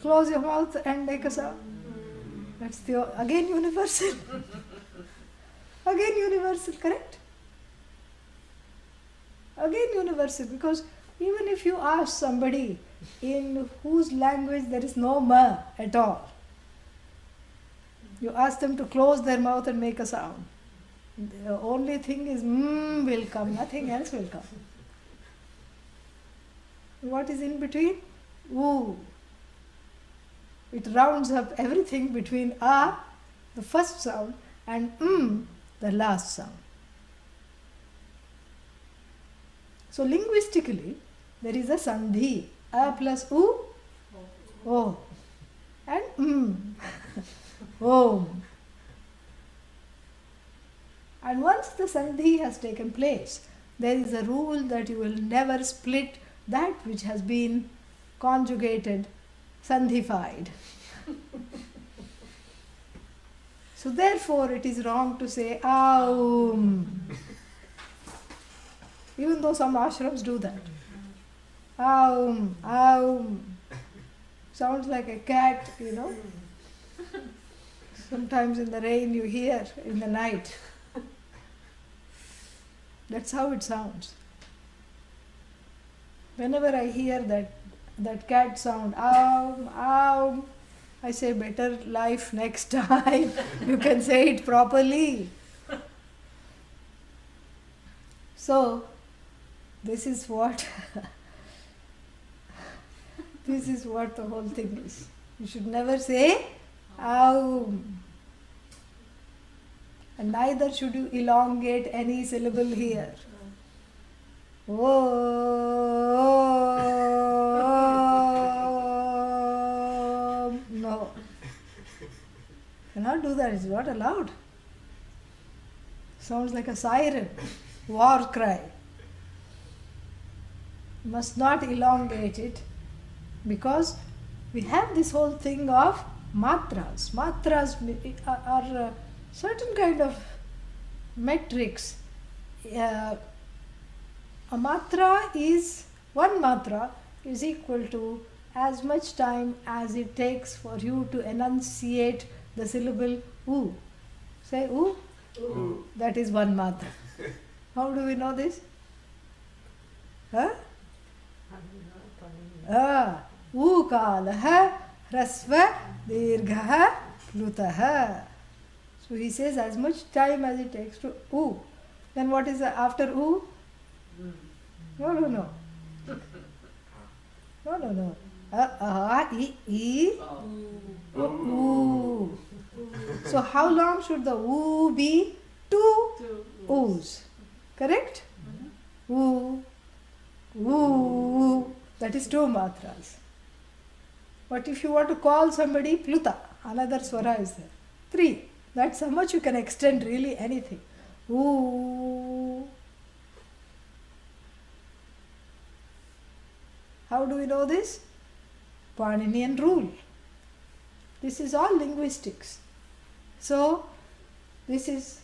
Close your mouth and make a sound. That's the again universal. Again universal, correct? Again universal, because even if you ask somebody in whose language there is no ma at all, you ask them to close their mouth and make a sound. The only thing is will come, nothing else will come. What is in between? Ooh. It rounds up everything between a, the first sound, and the last sound. So linguistically, there is a sandhi, a plus u, o, and om. And once the sandhi has taken place, there is a rule that you will never split that which has been conjugated, sandhified. So therefore it is wrong to say aum. Even though some ashrams do that. Aum, aum. Sounds like a cat, you know. Sometimes in the rain you hear in the night. That's how it sounds. Whenever I hear that cat sound, aum, aum, I say better life next time. You can say it properly. So, this is what this is what the whole thing is. You should never say aum. And neither should you elongate any syllable here. Oh, no. Cannot do that, it's not allowed. Sounds like a siren, war cry. Must not elongate it, because we have this whole thing of matras. Matras are certain kind of metrics. A matra is, one matra is equal to as much time as it takes for you to enunciate the syllable oo. Say oo. Ooh. That is one matra. How do we know this? Huh? Ukalah rasva dirgha plutah. So he says as much time as it takes to oo. Then what is after oo? No. No. I. Ooh. So how long should the oo be? Two oos. Correct? Ooh. Ooh. That is two matras. But if you want to call somebody pluta, another swara is there. Three. That's how much you can extend really anything. Ooh. How do we know this? Paninian rule. This is all linguistics. So this is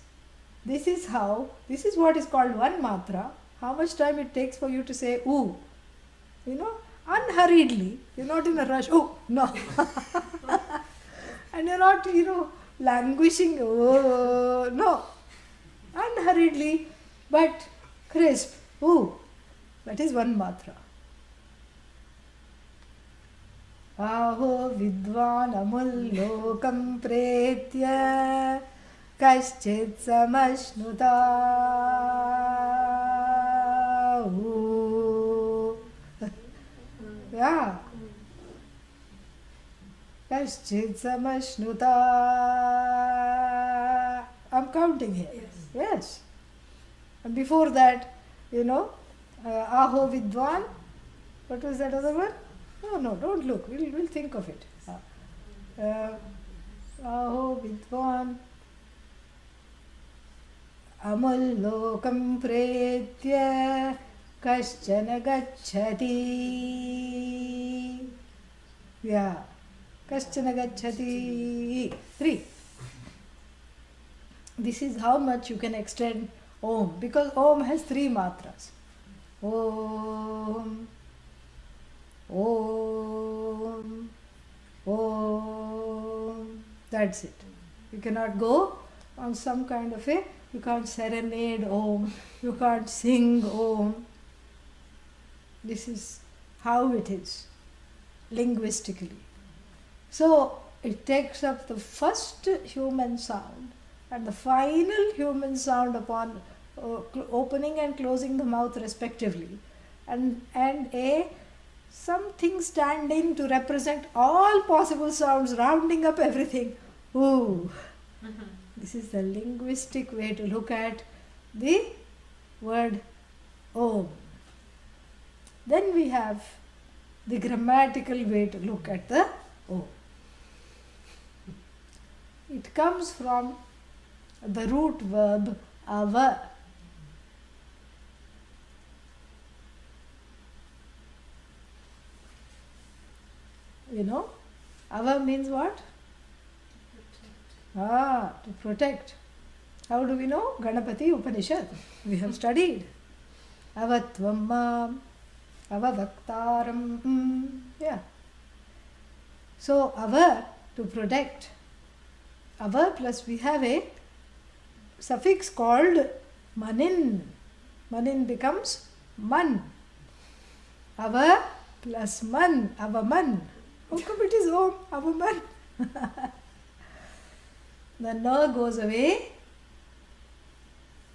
what is called one matra. How much time it takes for you to say ooh. You know, unhurriedly. You're not in a rush. Oh, no. And you're not, languishing. Oh, no. Unhurriedly, but crisp. Ooh. That is one matra. Aho vidvan amullokam pretya kaschit samashnuta. Yeah. Kaschit samashnuta. I'm counting here. Yes. And before that, aho vidvan. What was that other one? No, don't look. We'll think of it. Aho vidvan amullokam pretya kaschana gacchati. Yeah. Kaschana gacchati. 3. This is how much you can extend Om, because Om has 3 matras. Om. Om, Om. That's it. You cannot go on some kind of a, you can't serenade Om, you can't sing Om. This is how it is, linguistically. So, it takes up the first human sound and the final human sound upon opening and closing the mouth respectively, and a something standing to represent all possible sounds, rounding up everything. Ooh, this is the linguistic way to look at the word Om. Then we have the grammatical way to look at the Om. It comes from the root verb ava. You know, ava means what? To protect. How do we know? Ganapati Upanishad. We have studied. Avatvam mam, avavaktaram. Yeah. So, ava, to protect. Ava plus we have a suffix called manin. Manin becomes man. Ava plus man, avaman. How come it is Om, avaman? The na goes away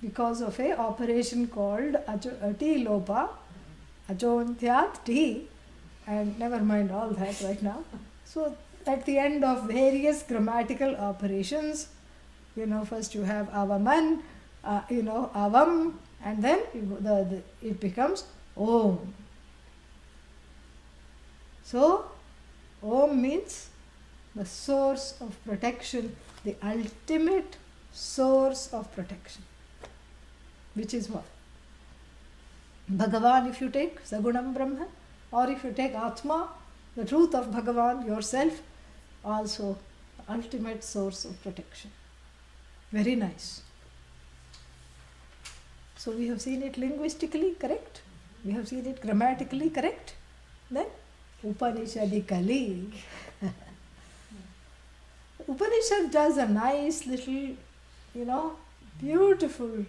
because of a operation called ati lopa, achontyat ti, and never mind all that right now. So at the end of various grammatical operations, first you have avaman, avam, and then it becomes Om. So Om means the source of protection, the ultimate source of protection. Which is what? Bhagavan, if you take Sagunam Brahma, or if you take Atma, the truth of Bhagavan, yourself, also ultimate source of protection. Very nice. So we have seen it linguistically correct. We have seen it grammatically correct. Then Upanishadically. Upanishad does a nice little, beautiful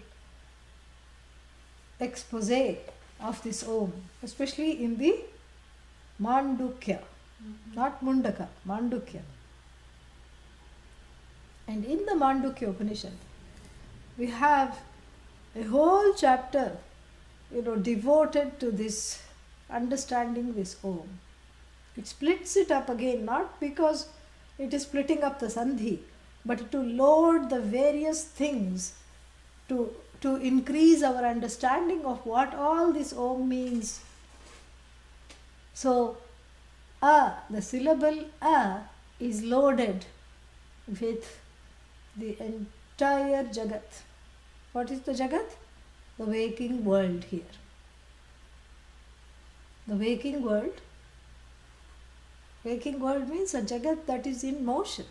expose of this Om, especially in the Mandukya, not Mundaka, Mandukya. And in the Mandukya Upanishad, we have a whole chapter, devoted to this, understanding this Om. It splits it up again, not because it is splitting up the Sandhi, but to load the various things to increase our understanding of what all this Om means. So, the syllable A is loaded with the entire Jagat. What is the Jagat? The waking world here. The waking world. Waking world means a Jagat that is in motion.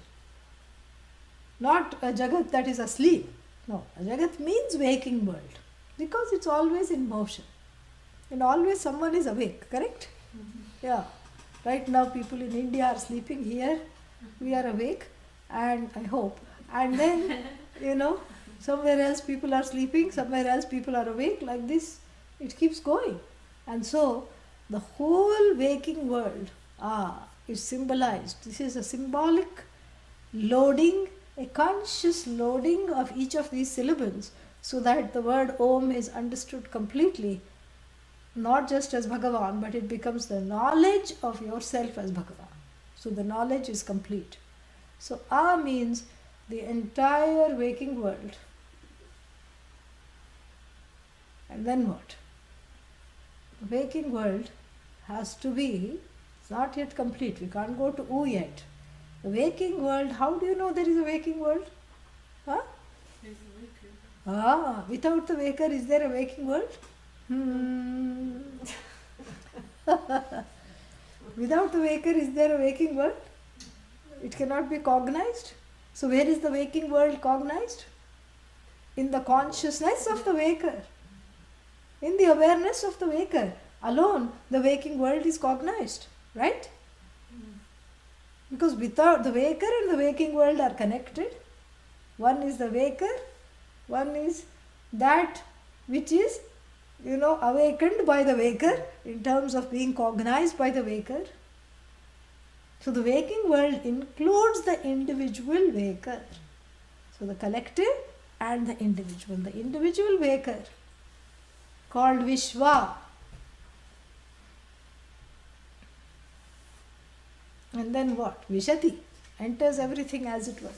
Not a Jagat that is asleep. No, a Jagat means waking world. Because it's always in motion. And always someone is awake, correct? Yeah. Right now people in India are sleeping. Here we are awake, and I hope. And then, somewhere else people are sleeping, somewhere else people are awake. Like this, it keeps going. And so, the whole waking world is symbolized. This is a symbolic loading, a conscious loading of each of these syllables, so that the word Om is understood completely, not just as Bhagavan, but it becomes the knowledge of yourself as Bhagavan. So the knowledge is complete. So A means the entire waking world. And then what? The waking world has to be, it's not yet complete. We can't go to U yet. The waking world, how do you know there is a waking world? Huh? There's a waker. Without the waker, is there a waking world? Without the waker, is there a waking world? It cannot be cognized. So where is the waking world cognized? In the consciousness of the waker. In the awareness of the waker. alone the waking world is cognized, right? Because without the waker and the waking world are connected. One is the waker, one is that which is, awakened by the waker in terms of being cognized by the waker. So the waking world includes the individual waker. So the collective and the individual. The individual waker called Vishwa. And then what? Vishati enters everything as it were.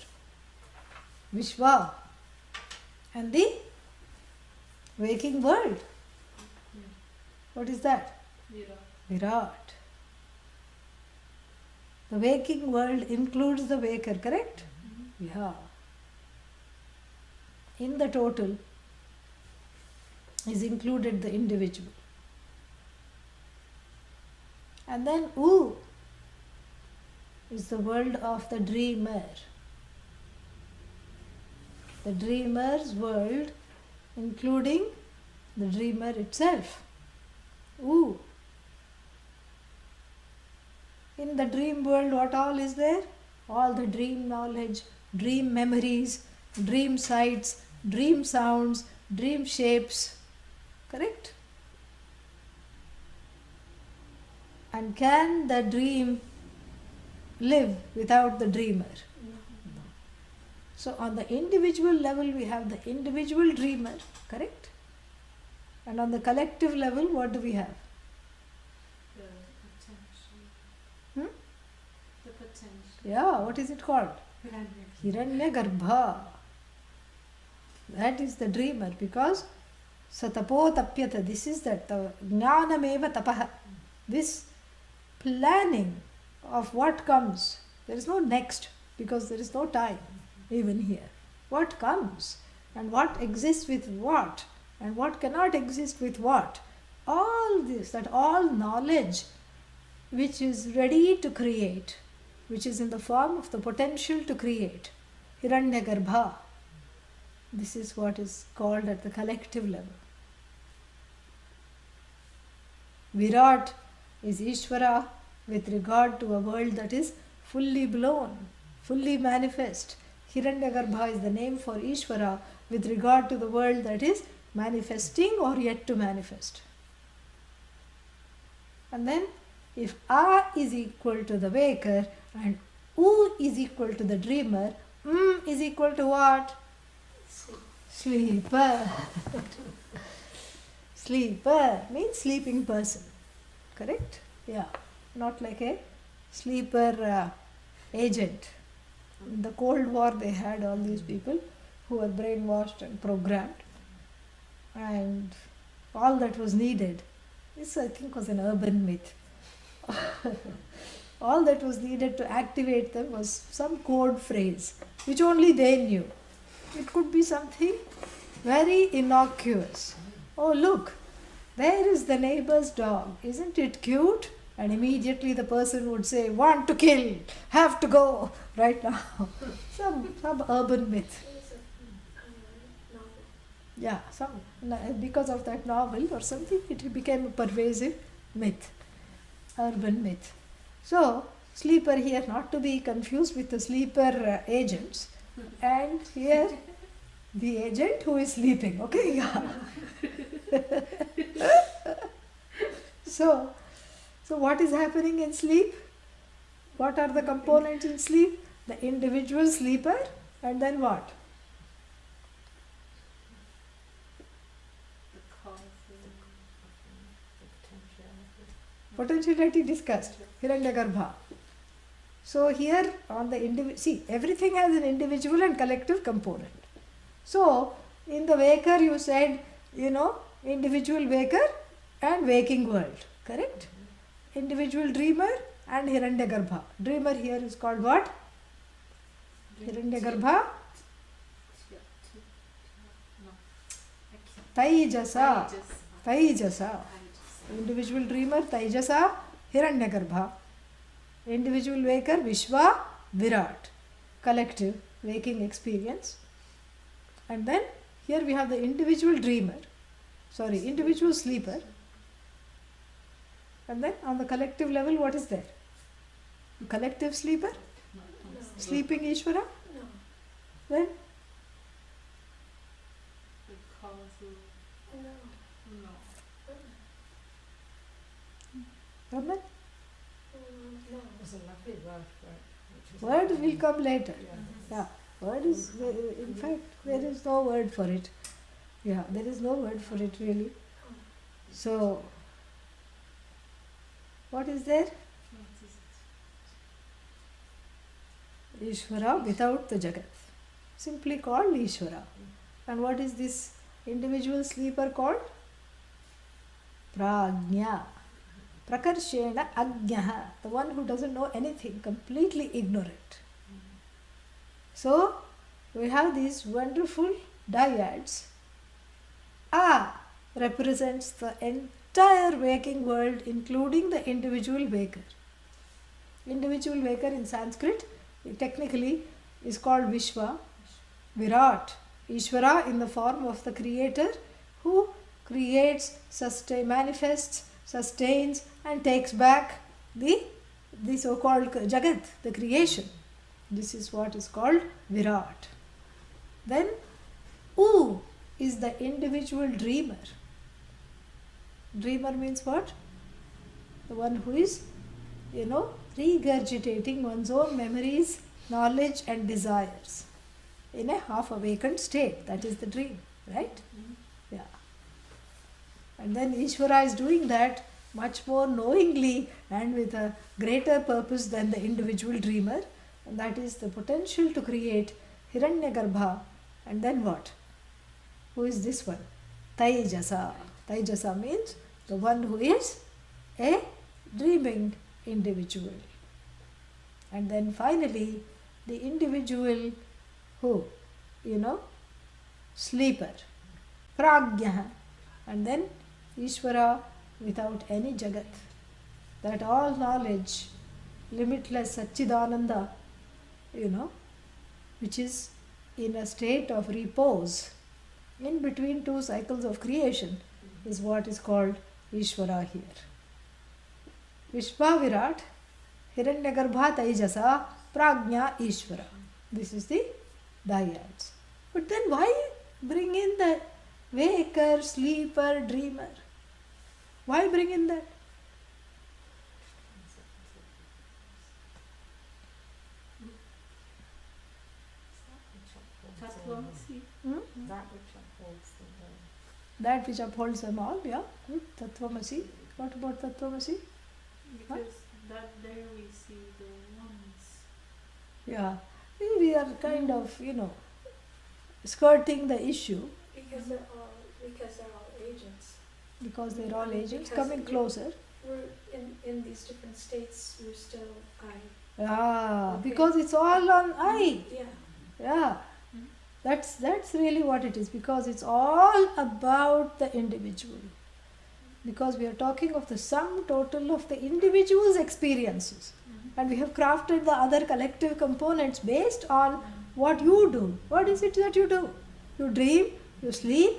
Vishwa. And the waking world. What is that? Virat. The waking world includes the waker, correct? Yeah. In the total is included the individual. And then U is the world of the dreamer. The dreamer's world, including the dreamer itself. U. In the dream world, what all is there? All the dream knowledge, dream memories, dream sights, dream sounds, dream shapes. Correct? And can the dream live without the dreamer? No. So on the individual level, we have the individual dreamer, correct? And on the collective level, what do we have? The potential. Hmm? The potential. Yeah, what is it called? Hiranyagarbha. That is the dreamer, because satapo tapyata. This is that the jnanameva tapaha. This planning of what comes. There is no next, because there is no time even here. What comes and what exists with what and what cannot exist with what. All this, that all knowledge which is ready to create, which is in the form of the potential to create. Hiranyagarbha. This is what is called at the collective level. Virat is Ishvara with regard to a world that is fully blown, fully manifest. Hiranyagarbha is the name for Ishvara with regard to the world that is manifesting or yet to manifest. And then if A is equal to the waker and U is equal to the dreamer, is equal to what? Sleeper. Sleeper means sleeping person. Correct? Yeah. Not like a sleeper agent. In the Cold War, they had all these people who were brainwashed and programmed. And all that was needed, this I think was an urban myth. All that was needed to activate them was some code phrase, which only they knew. It could be something very innocuous. Oh, look, there is the neighbor's dog. Isn't it cute? And immediately the person would say, want to kill, have to go, right now. Some urban myth. Yeah, because of that novel or something, it became a pervasive myth, urban myth. So, sleeper here, not to be confused with the sleeper agents, and here the agent who is sleeping, okay? Yeah. So what is happening in sleep? What are the components in sleep? The individual sleeper, and then what? Potentiality discussed, Hiranyagarbha. So here on the see, everything has an individual and collective component. So in the waker you said, individual waker and waking world, correct? Individual dreamer and Hiranyagarbha. Dreamer here is called what? Hiranyagarbha? Taijasa. Taijasa. Individual dreamer, Taijasa, Hiranyagarbha. Individual waker, Vishwa, Virat. Collective waking experience. And then here we have the individual dreamer. Individual sleeper. And then on the collective level, what is there? Collective sleeper? No. Sleeping Ishvara? No. Then The cause of No. no. Brahman? No. There's a lovely word for it. Which is Word will come later. Yeah. Yeah. Word is, in fact, there is no word for it. Yeah, there is no word for it really. So, what is there? What is it? Ishvara without the Jagat. Simply called Ishvara. And what is this individual sleeper called? Prajna. Prakarshena Agnaha. The one who doesn't know anything, completely ignorant. So, we have these wonderful dyads. A represents the entire waking world, including the individual waker. Individual waker in Sanskrit technically is called Vishwa. Virat, Ishvara in the form of the creator who creates, manifests, sustains and takes back the so-called Jagat, the creation. This is what is called Virat. Then U is the individual dreamer. Dreamer means what? The one who is, regurgitating one's own memories, knowledge and desires in a half-awakened state. That is the dream, right? Yeah. And then Ishvara is doing that much more knowingly and with a greater purpose than the individual dreamer. And that is the potential to create Hiranyagarbha. And then what? Who is this one? Taijasa. Taijasa means the one who is a dreaming individual. And then finally, the individual who, sleeper, Pragya. And then Ishvara without any Jagat. That all knowledge, limitless Satchidananda, which is in a state of repose in between two cycles of creation, is what is called Ishvara here. Vishva Virat, Hiranyagarbha Taijasa, Prajna Ishvara. This is the dyads. But then why bring in the waker, sleeper, dreamer? Why bring in that? Tatvamasi. That which upholds the world. That which upholds them all, yeah. Good. Tattvamasi. What about Tattvamasi? Because that there we see the ones. Yeah. We are kind of, skirting the issue Because they're all agents. because they're all agents Because coming we- closer. We're in these different states. We're still Ah, Okay. because it's all on I. Yeah. Yeah. That's really what it is, because it's all about the individual. Because we are talking of the sum total of the individual's experiences. And we have crafted the other collective components based on what you do. What is it that you do? You dream, you sleep,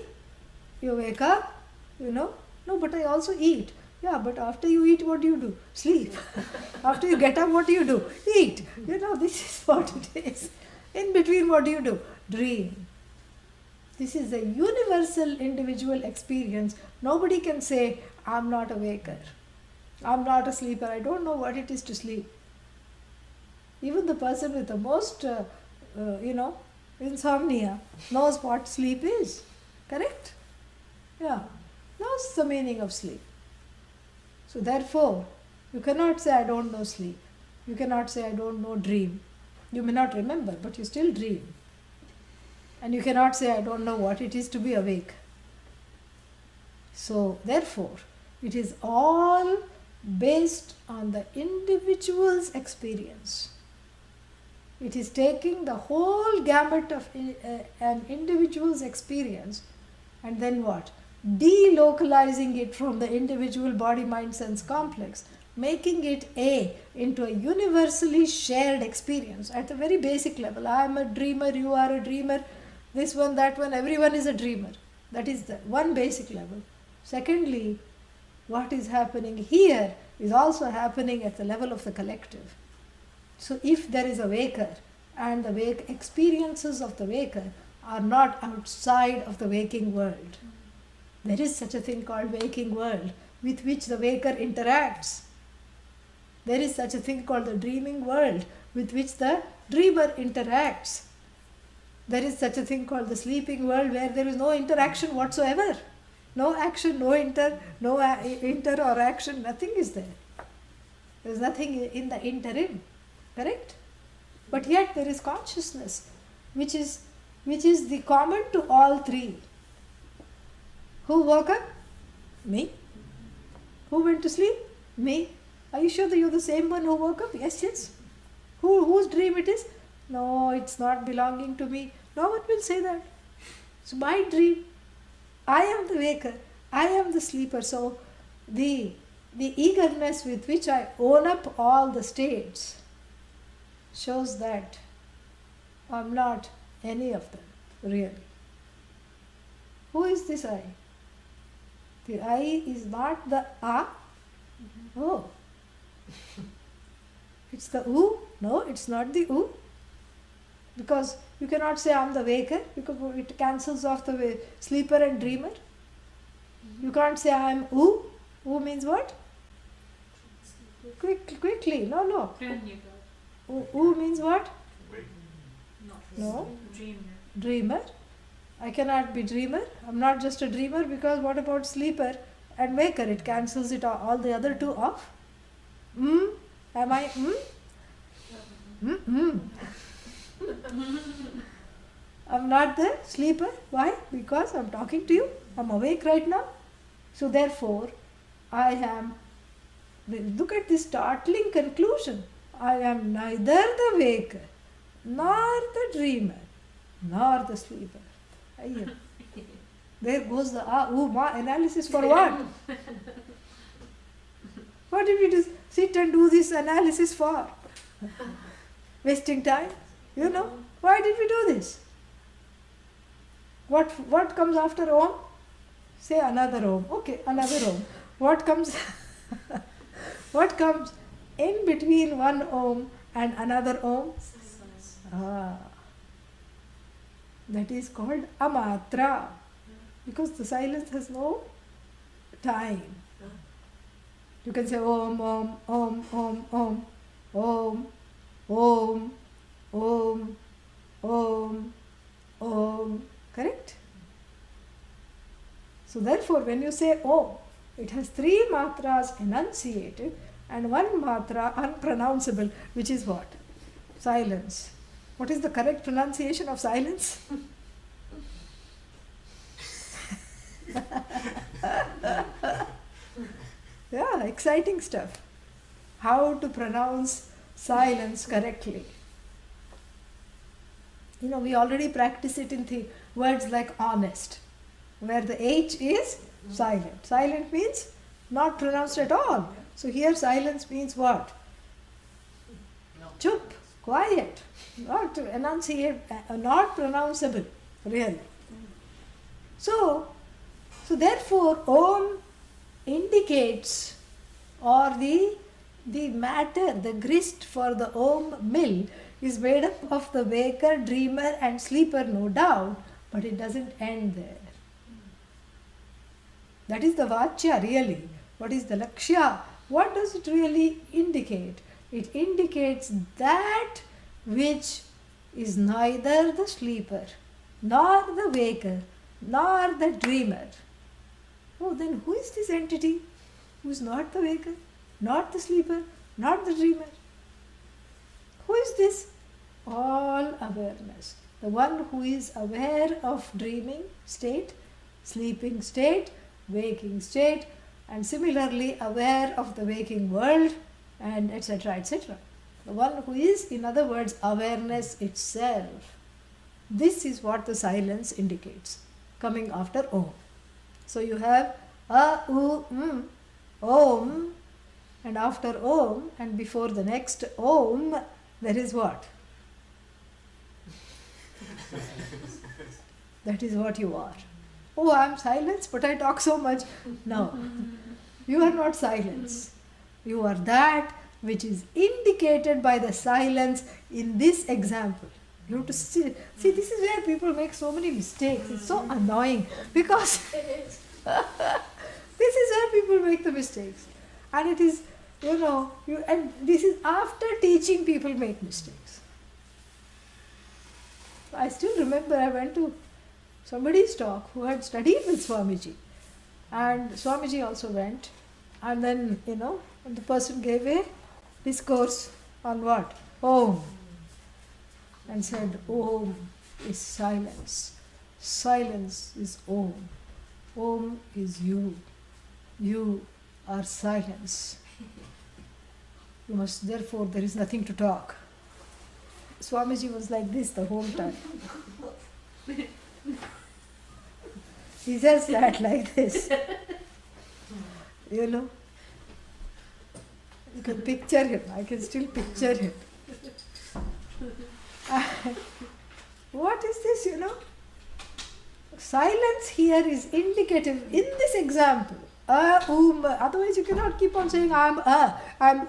you wake up, No, but I also eat. Yeah, but after you eat, what do you do? Sleep. After you get up, what do you do? Eat. This is what it is. In between, what do you do? Dream. This is a universal individual experience. Nobody can say, I'm not a waker. I'm not a sleeper. I don't know what it is to sleep. Even the person with the most, insomnia knows what sleep is. Correct? Yeah. Knows the meaning of sleep. So therefore, you cannot say, I don't know sleep. You cannot say, I don't know dream. You may not remember, but you still dream. And you cannot say, I don't know what it is to be awake. So therefore, it is all based on the individual's experience. It is taking the whole gamut of an individual's experience and then what? Delocalizing it from the individual body, mind, sense complex, making it into a universally shared experience at a very basic level. I am a dreamer, you are a dreamer, this one, that one, everyone is a dreamer. That is the one basic level. Secondly, what is happening here is also happening at the level of the collective. So if there is a waker and the experiences of the waker are not outside of the waking world, there is such a thing called waking world with which the waker interacts. There is such a thing called the dreaming world with which the dreamer interacts. There is such a thing called the sleeping world where there is no interaction whatsoever. No action, no inter or action, nothing is there. There is nothing in the interim, correct? But yet there is consciousness, which is the common to all three. Who woke up? Me. Who went to sleep? Me. Are you sure that you're the same one who woke up? Yes, yes. Whose dream it is? No, it's not belonging to me. No one will say that. It's my dream. I am the waker. I am the sleeper. So the eagerness with which I own up all the states shows that I'm not any of them, really. Who is this I? The I is not the A. Oh. It's the U. No, it's not the U. Because you cannot say I'm the waker, because it cancels off the sleeper and dreamer. You can't say I'm U. U means what? Quickly. No. U means what? No. Dreamer. I cannot be dreamer. I'm not just a dreamer, because what about sleeper and waker? It cancels it all the other two off. Am I? I'm not the sleeper. Why? Because I'm talking to you. I'm awake right now. So therefore, I am. Look at this startling conclusion. I am neither the waker, nor the dreamer, nor the sleeper. Ayya. There goes the ma analysis for what? What did we just sit and do this analysis for? Wasting time? Why did we do this? What comes after Om? Say another Om. Okay, another Om. What comes what comes in between one Om and another Om? That is called amatra. Because the silence has no time. You can say Om, Om, Om, Om, Om, Om, Om, Om, Om, Om. Correct? So therefore, when you say Om, it has three matras enunciated and one matra unpronounceable, which is what? Silence. What is the correct pronunciation of silence? Yeah, exciting stuff. How to pronounce silence correctly. We already practice it in words like honest, where the H is silent. Silent means not pronounced at all. So here silence means what? Chup, quiet, not enunciate, not pronounceable, really. So therefore, Om indicates, or the matter, the grist for the Om mill is made up of the waker, dreamer and sleeper, no doubt, but it doesn't end there. That is the Vachya really. What is the Lakshya? What does it really indicate? It indicates that which is neither the sleeper, nor the waker, nor the dreamer. Oh, then who is this entity who is not the waker, not the sleeper, not the dreamer? Who is this? All awareness. The one who is aware of dreaming state, sleeping state, waking state, and similarly aware of the waking world, and etc. etc. The one who is, in other words, awareness itself. This is what the silence indicates, coming after Om. So you have A, U, Om, and after Om, and before the next Om, there is what? That is what you are. Oh, I am silence, but I talk so much. No. You are not silence. You are that which is indicated by the silence in this example. You have to see, this is where people make so many mistakes. It's so annoying because It is. this is where people make the mistakes. And it is, and this is after teaching people make mistakes. I still remember I went to somebody's talk who had studied with Swamiji. And Swamiji also went. And then, the person gave a discourse on what? Om. And said, Om is silence. Silence is Om. Om is you. You are silence. You must, therefore, there is nothing to talk. Swamiji was like this the whole time. He just sat like this. You can picture him. I can still picture him. What is this, Silence here is indicative in this example. Otherwise you cannot keep on saying I'm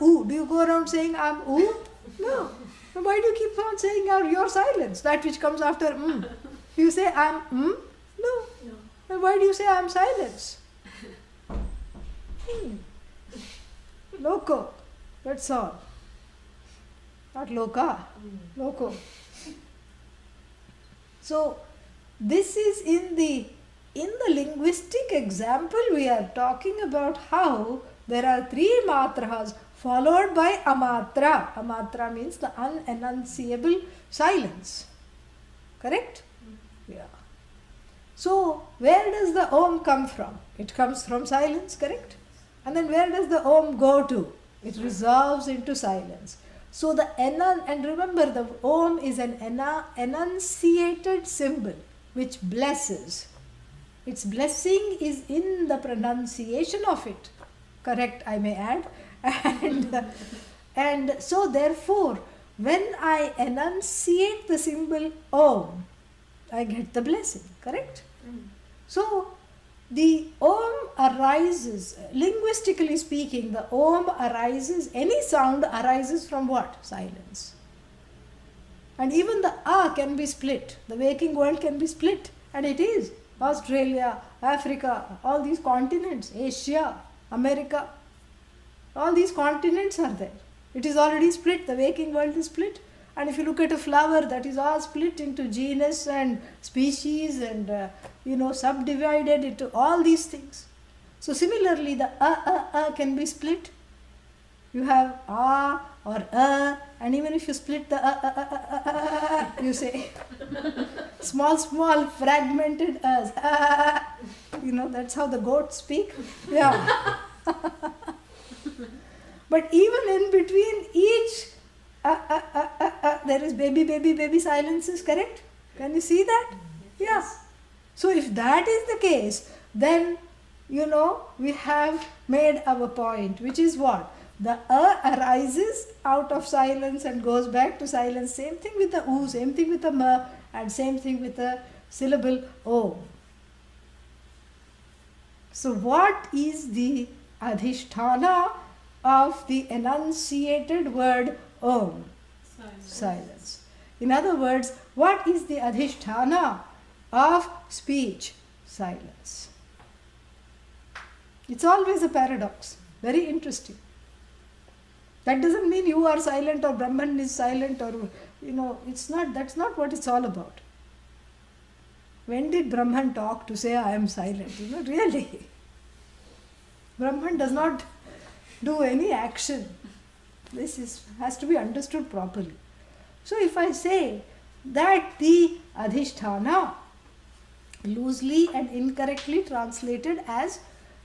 oo. Do you go around saying I'm oo? No. Why do you keep on saying your silence, that which comes after Do you say I'm No. No. Then why do you say I'm silence? Loco. That's all. Not loka. Loco. So this is in the linguistic example we are talking about how there are three matras followed by amatra. Amatra means the unenunciable silence. Correct? Yeah. So where does the Om come from? It comes from silence, correct? And then where does the Om go to? It resolves into silence. So the and remember the Om is an enunciated symbol which blesses. Its blessing is in the pronunciation of it. Correct, I may add. And so therefore, when I enunciate the symbol Om, I get the blessing. Correct? So the Om arises, linguistically speaking, the Om arises, any sound arises from what? Silence. And even the A can be split. The waking world can be split. And it is. Australia, Africa, all these continents, Asia, America, all these continents are there. It is already split. The waking world is split. And if you look at a flower, that is all split into genus and species and, subdivided into all these things. So similarly, the a can be split. You have a or and even if you split the you say small fragmented as that's how the goats speak. Yeah. But even in between each there is baby silences, correct? Can you see that? Yeah. So if that is the case, then we have made our point, which is what? The arises out of silence and goes back to silence. Same thing with the oo, same thing with the ma, and same thing with the syllable o. So what is the adhisthana of the enunciated word om? Silence. In other words, what is the adhisthana of speech? Silence. It's always a paradox. Very interesting. That doesn't mean you are silent or Brahman is silent or, that's not what it's all about. When did Brahman talk to say I am silent? Really. Brahman does not do any action. This has to be understood properly. So if I say that the adhisthana, loosely and incorrectly translated as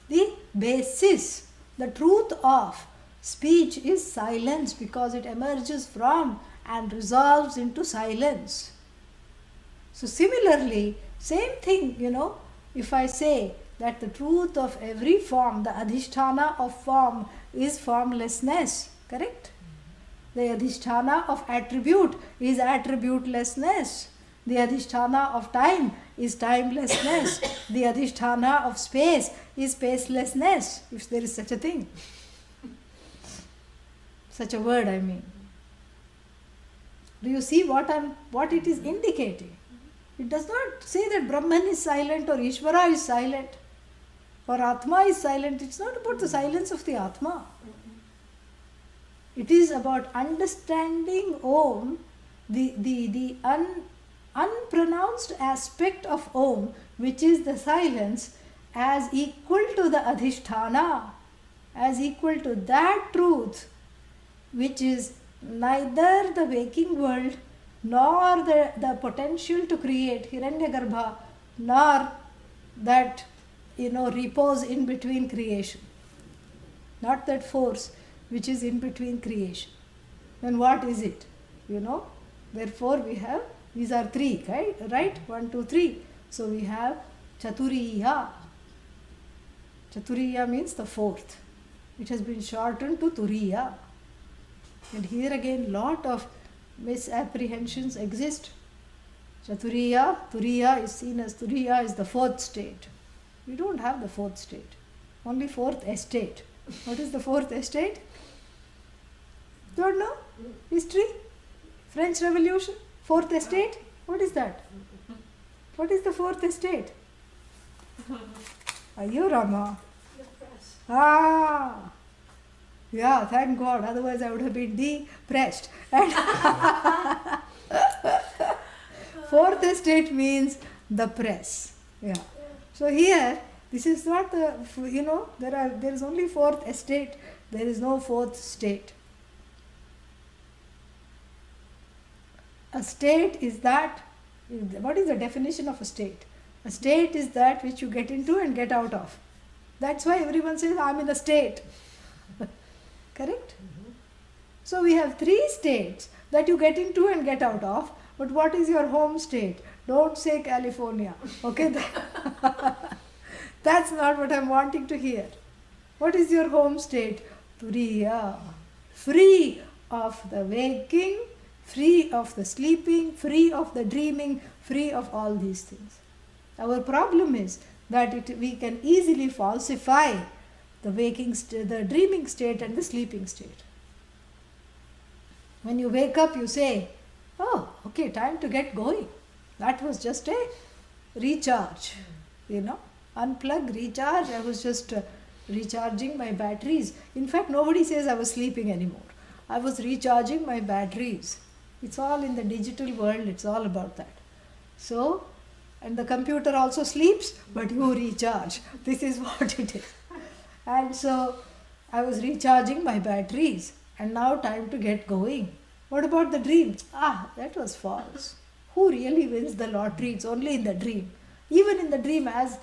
the basis, the truth of speech is silence because it emerges from and resolves into silence. So similarly, same thing, if I say that the truth of every form, the adhisthana of form is formlessness, correct? The adhisthana of attribute is attributelessness. The adhisthana of time is timelessness. The adhisthana of space is spacelessness, if there is such a thing. Such a word, I mean. Do you see what it is indicating? It does not say that Brahman is silent or Ishvara is silent or Atma is silent. It's not about the silence of the Atma. It is about understanding Om, the unpronounced aspect of Om, which is the silence, as equal to the Adhisthana, as equal to that truth, which is neither the waking world nor the potential to create Hiranyagarbha, nor that repose in between creation. Not that force which is in between creation. Then what is it? Therefore we have, these are three, right? 1, 2, 3. So we have Chaturiya. Chaturiya means the fourth. It has been shortened to Turiya. And here again lot of misapprehensions exist. Turiya is seen as Turiya is the fourth state. We don't have the fourth state, only fourth estate. What is the fourth estate? Don't know? History? French Revolution? Fourth estate? What is that? What is the fourth estate? Ayyo Rama. The press. Ah! Yeah, thank God. Otherwise I would have been depressed. And fourth estate means the press. Yeah. So here, this is not the, there is only fourth estate. There is no fourth state. A state is that, what is the definition of a state? A state is that which you get into and get out of. That's why everyone says, I'm in a state. Correct? So we have three states that you get into and get out of. But what is your home state? Don't say California. Okay? That's not what I'm wanting to hear. What is your home state? Turiya. Free of the waking, free of the sleeping, free of the dreaming, free of all these things. Our problem is that we can easily falsify the the dreaming state and the sleeping state. When you wake up, you say, oh, okay, time to get going. That was just a recharge, unplug, recharge. I was just recharging my batteries. In fact, nobody says I was sleeping anymore. I was recharging my batteries. It's all in the digital world, it's all about that. So, and the computer also sleeps, but you recharge. This is what it is. And so, I was recharging my batteries, and now time to get going. What about the dream? That was false. Who really wins the lottery? It's only in the dream. Even in the dream, as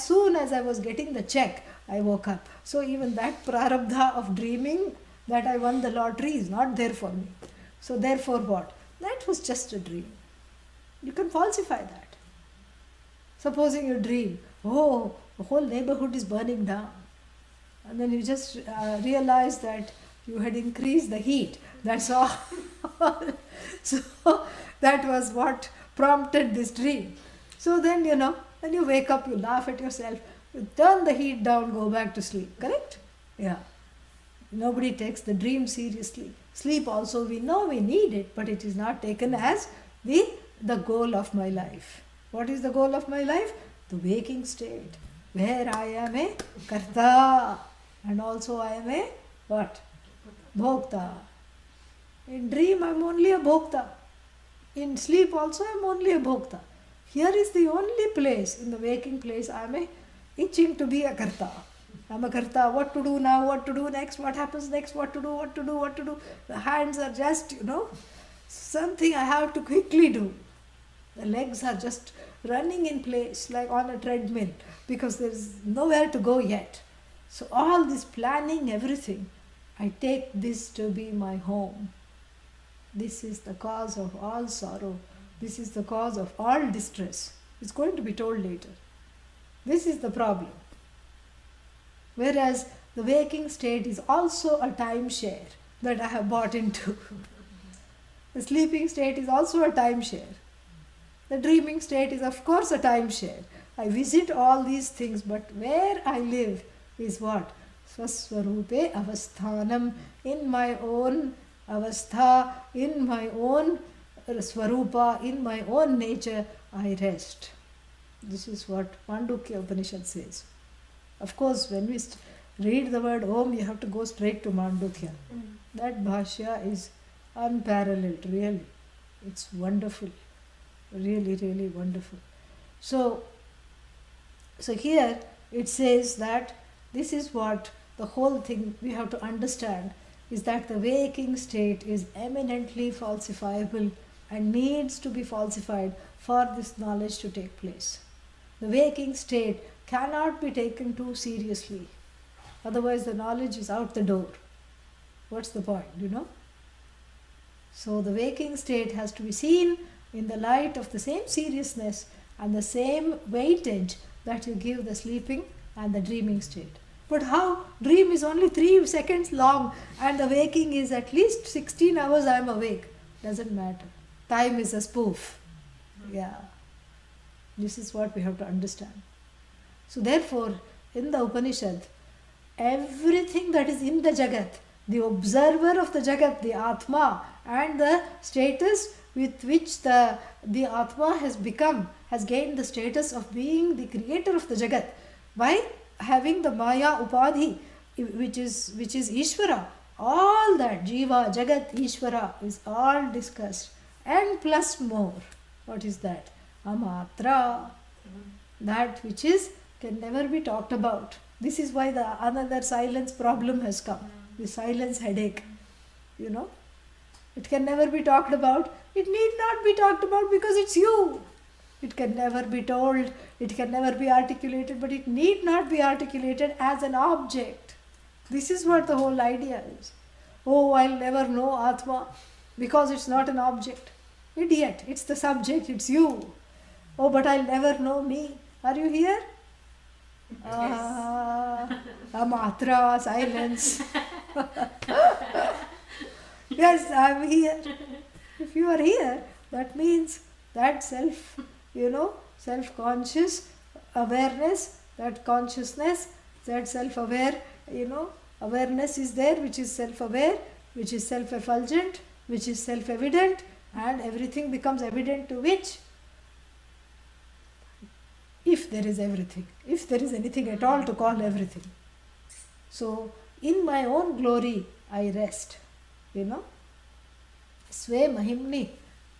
soon as I was getting the check, I woke up. So even that prarabdha of dreaming that I won the lottery is not there for me. So therefore what? That was just a dream. You can falsify that. Supposing you dream, oh, the whole neighborhood is burning down. And then you just realize that you had increased the heat. That's all. So that was what prompted this dream. So then, when you wake up, you laugh at yourself, you turn the heat down, go back to sleep. Correct? Yeah. Nobody takes the dream seriously. Sleep also, we know we need it, but it is not taken as the goal of my life. What is the goal of my life? The waking state, where I am a karta, and also I am a what? Bhokta. In dream, I am only a bhokta. In sleep also, I am only a bhokta. Here is the only place, in the waking place, I am itching to be a karta. I am a karta. What to do now? What to do next? What happens next? What to do? What to do? What to do? The hands are just, something I have to quickly do. The legs are just running in place like on a treadmill because there is nowhere to go yet. So all this planning, everything, I take this to be my home. This is the cause of all sorrow. This is the cause of all distress. It's going to be told later. This is the problem. Whereas the waking state is also a timeshare that I have bought into. The sleeping state is also a timeshare. The dreaming state is of course a timeshare. I visit all these things, but where I live is what? Swaswarupe avasthanam, in my own avastha, in my own swarupa, in my own nature, I rest. This is what Mandukya Upanishad says. Of course, when we read the word Om, you have to go straight to Mandukya. That bhashya is unparalleled, really. It's wonderful. Really, really wonderful. So here it says that this is what the whole thing we have to understand, is that the waking state is eminently falsifiable and needs to be falsified for this knowledge to take place. The waking state cannot be taken too seriously. Otherwise the knowledge is out the door. What's the point, So the waking state has to be seen in the light of the same seriousness and the same weightage that you give the sleeping and the dreaming state. But how? Dream is only 3 seconds long and the waking is at least 16 hours I am awake. Doesn't matter. Time is a spoof. Yeah. This is what we have to understand. So therefore, in the Upanishad, everything that is in the Jagat, the observer of the Jagat, the Atma, and the status with which the Atma has gained the status of being the creator of the Jagat by having the Maya Upadhi, which is Ishvara. All that Jiva, Jagat, Ishvara is all discussed, and plus more. What is that? Amatra, that which can never be talked about. This is why another silence problem has come, the silence headache. It can never be talked about. It need not be talked about because it's you. It can never be told, it can never be articulated, but it need not be articulated as an object. This is what the whole idea is. Oh, I'll never know Atma because it's not an object. Idiot, it's the subject, it's you. Oh, but I'll never know me. Are you here? Amatra, silence. Yes, I'm here. If you are here, that means that self-conscious awareness, that consciousness, that self-aware, awareness is there, which is self-aware, which is self-effulgent, which is self-evident, and everything becomes evident to which? If there is everything, if there is anything at all to call everything. So, in my own glory, I rest. Sve mahimni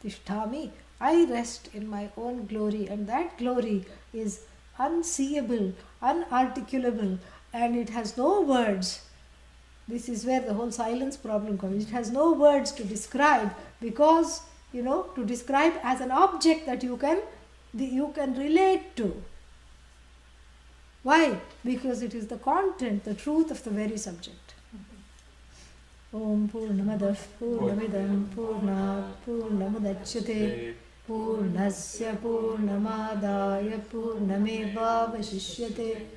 tishtami. I rest in my own glory, and that glory is unseeable, unarticulable, and it has no words. This is where the whole silence problem comes. It has no words to describe because, to describe as an object that you can relate to. Why? Because it is the content, the truth of the very subject. Om Purnamadah Purnamidam Purnat Purnamudachyate Purnasya Purnamadaya Purnamevavashishyate.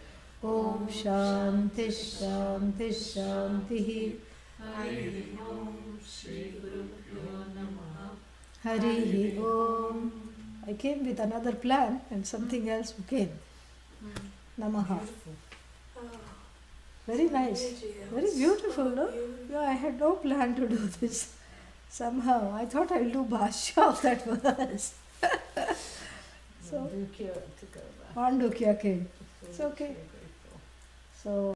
Om Shanti Shanti Shanti. Hari Om. I came with another plan and something else came. Namaha. Very nice. Very beautiful, no? Yeah, I had no plan to do this. Somehow, I thought I'll do bhashya of that verse. So, Mandukya came. It's okay. So,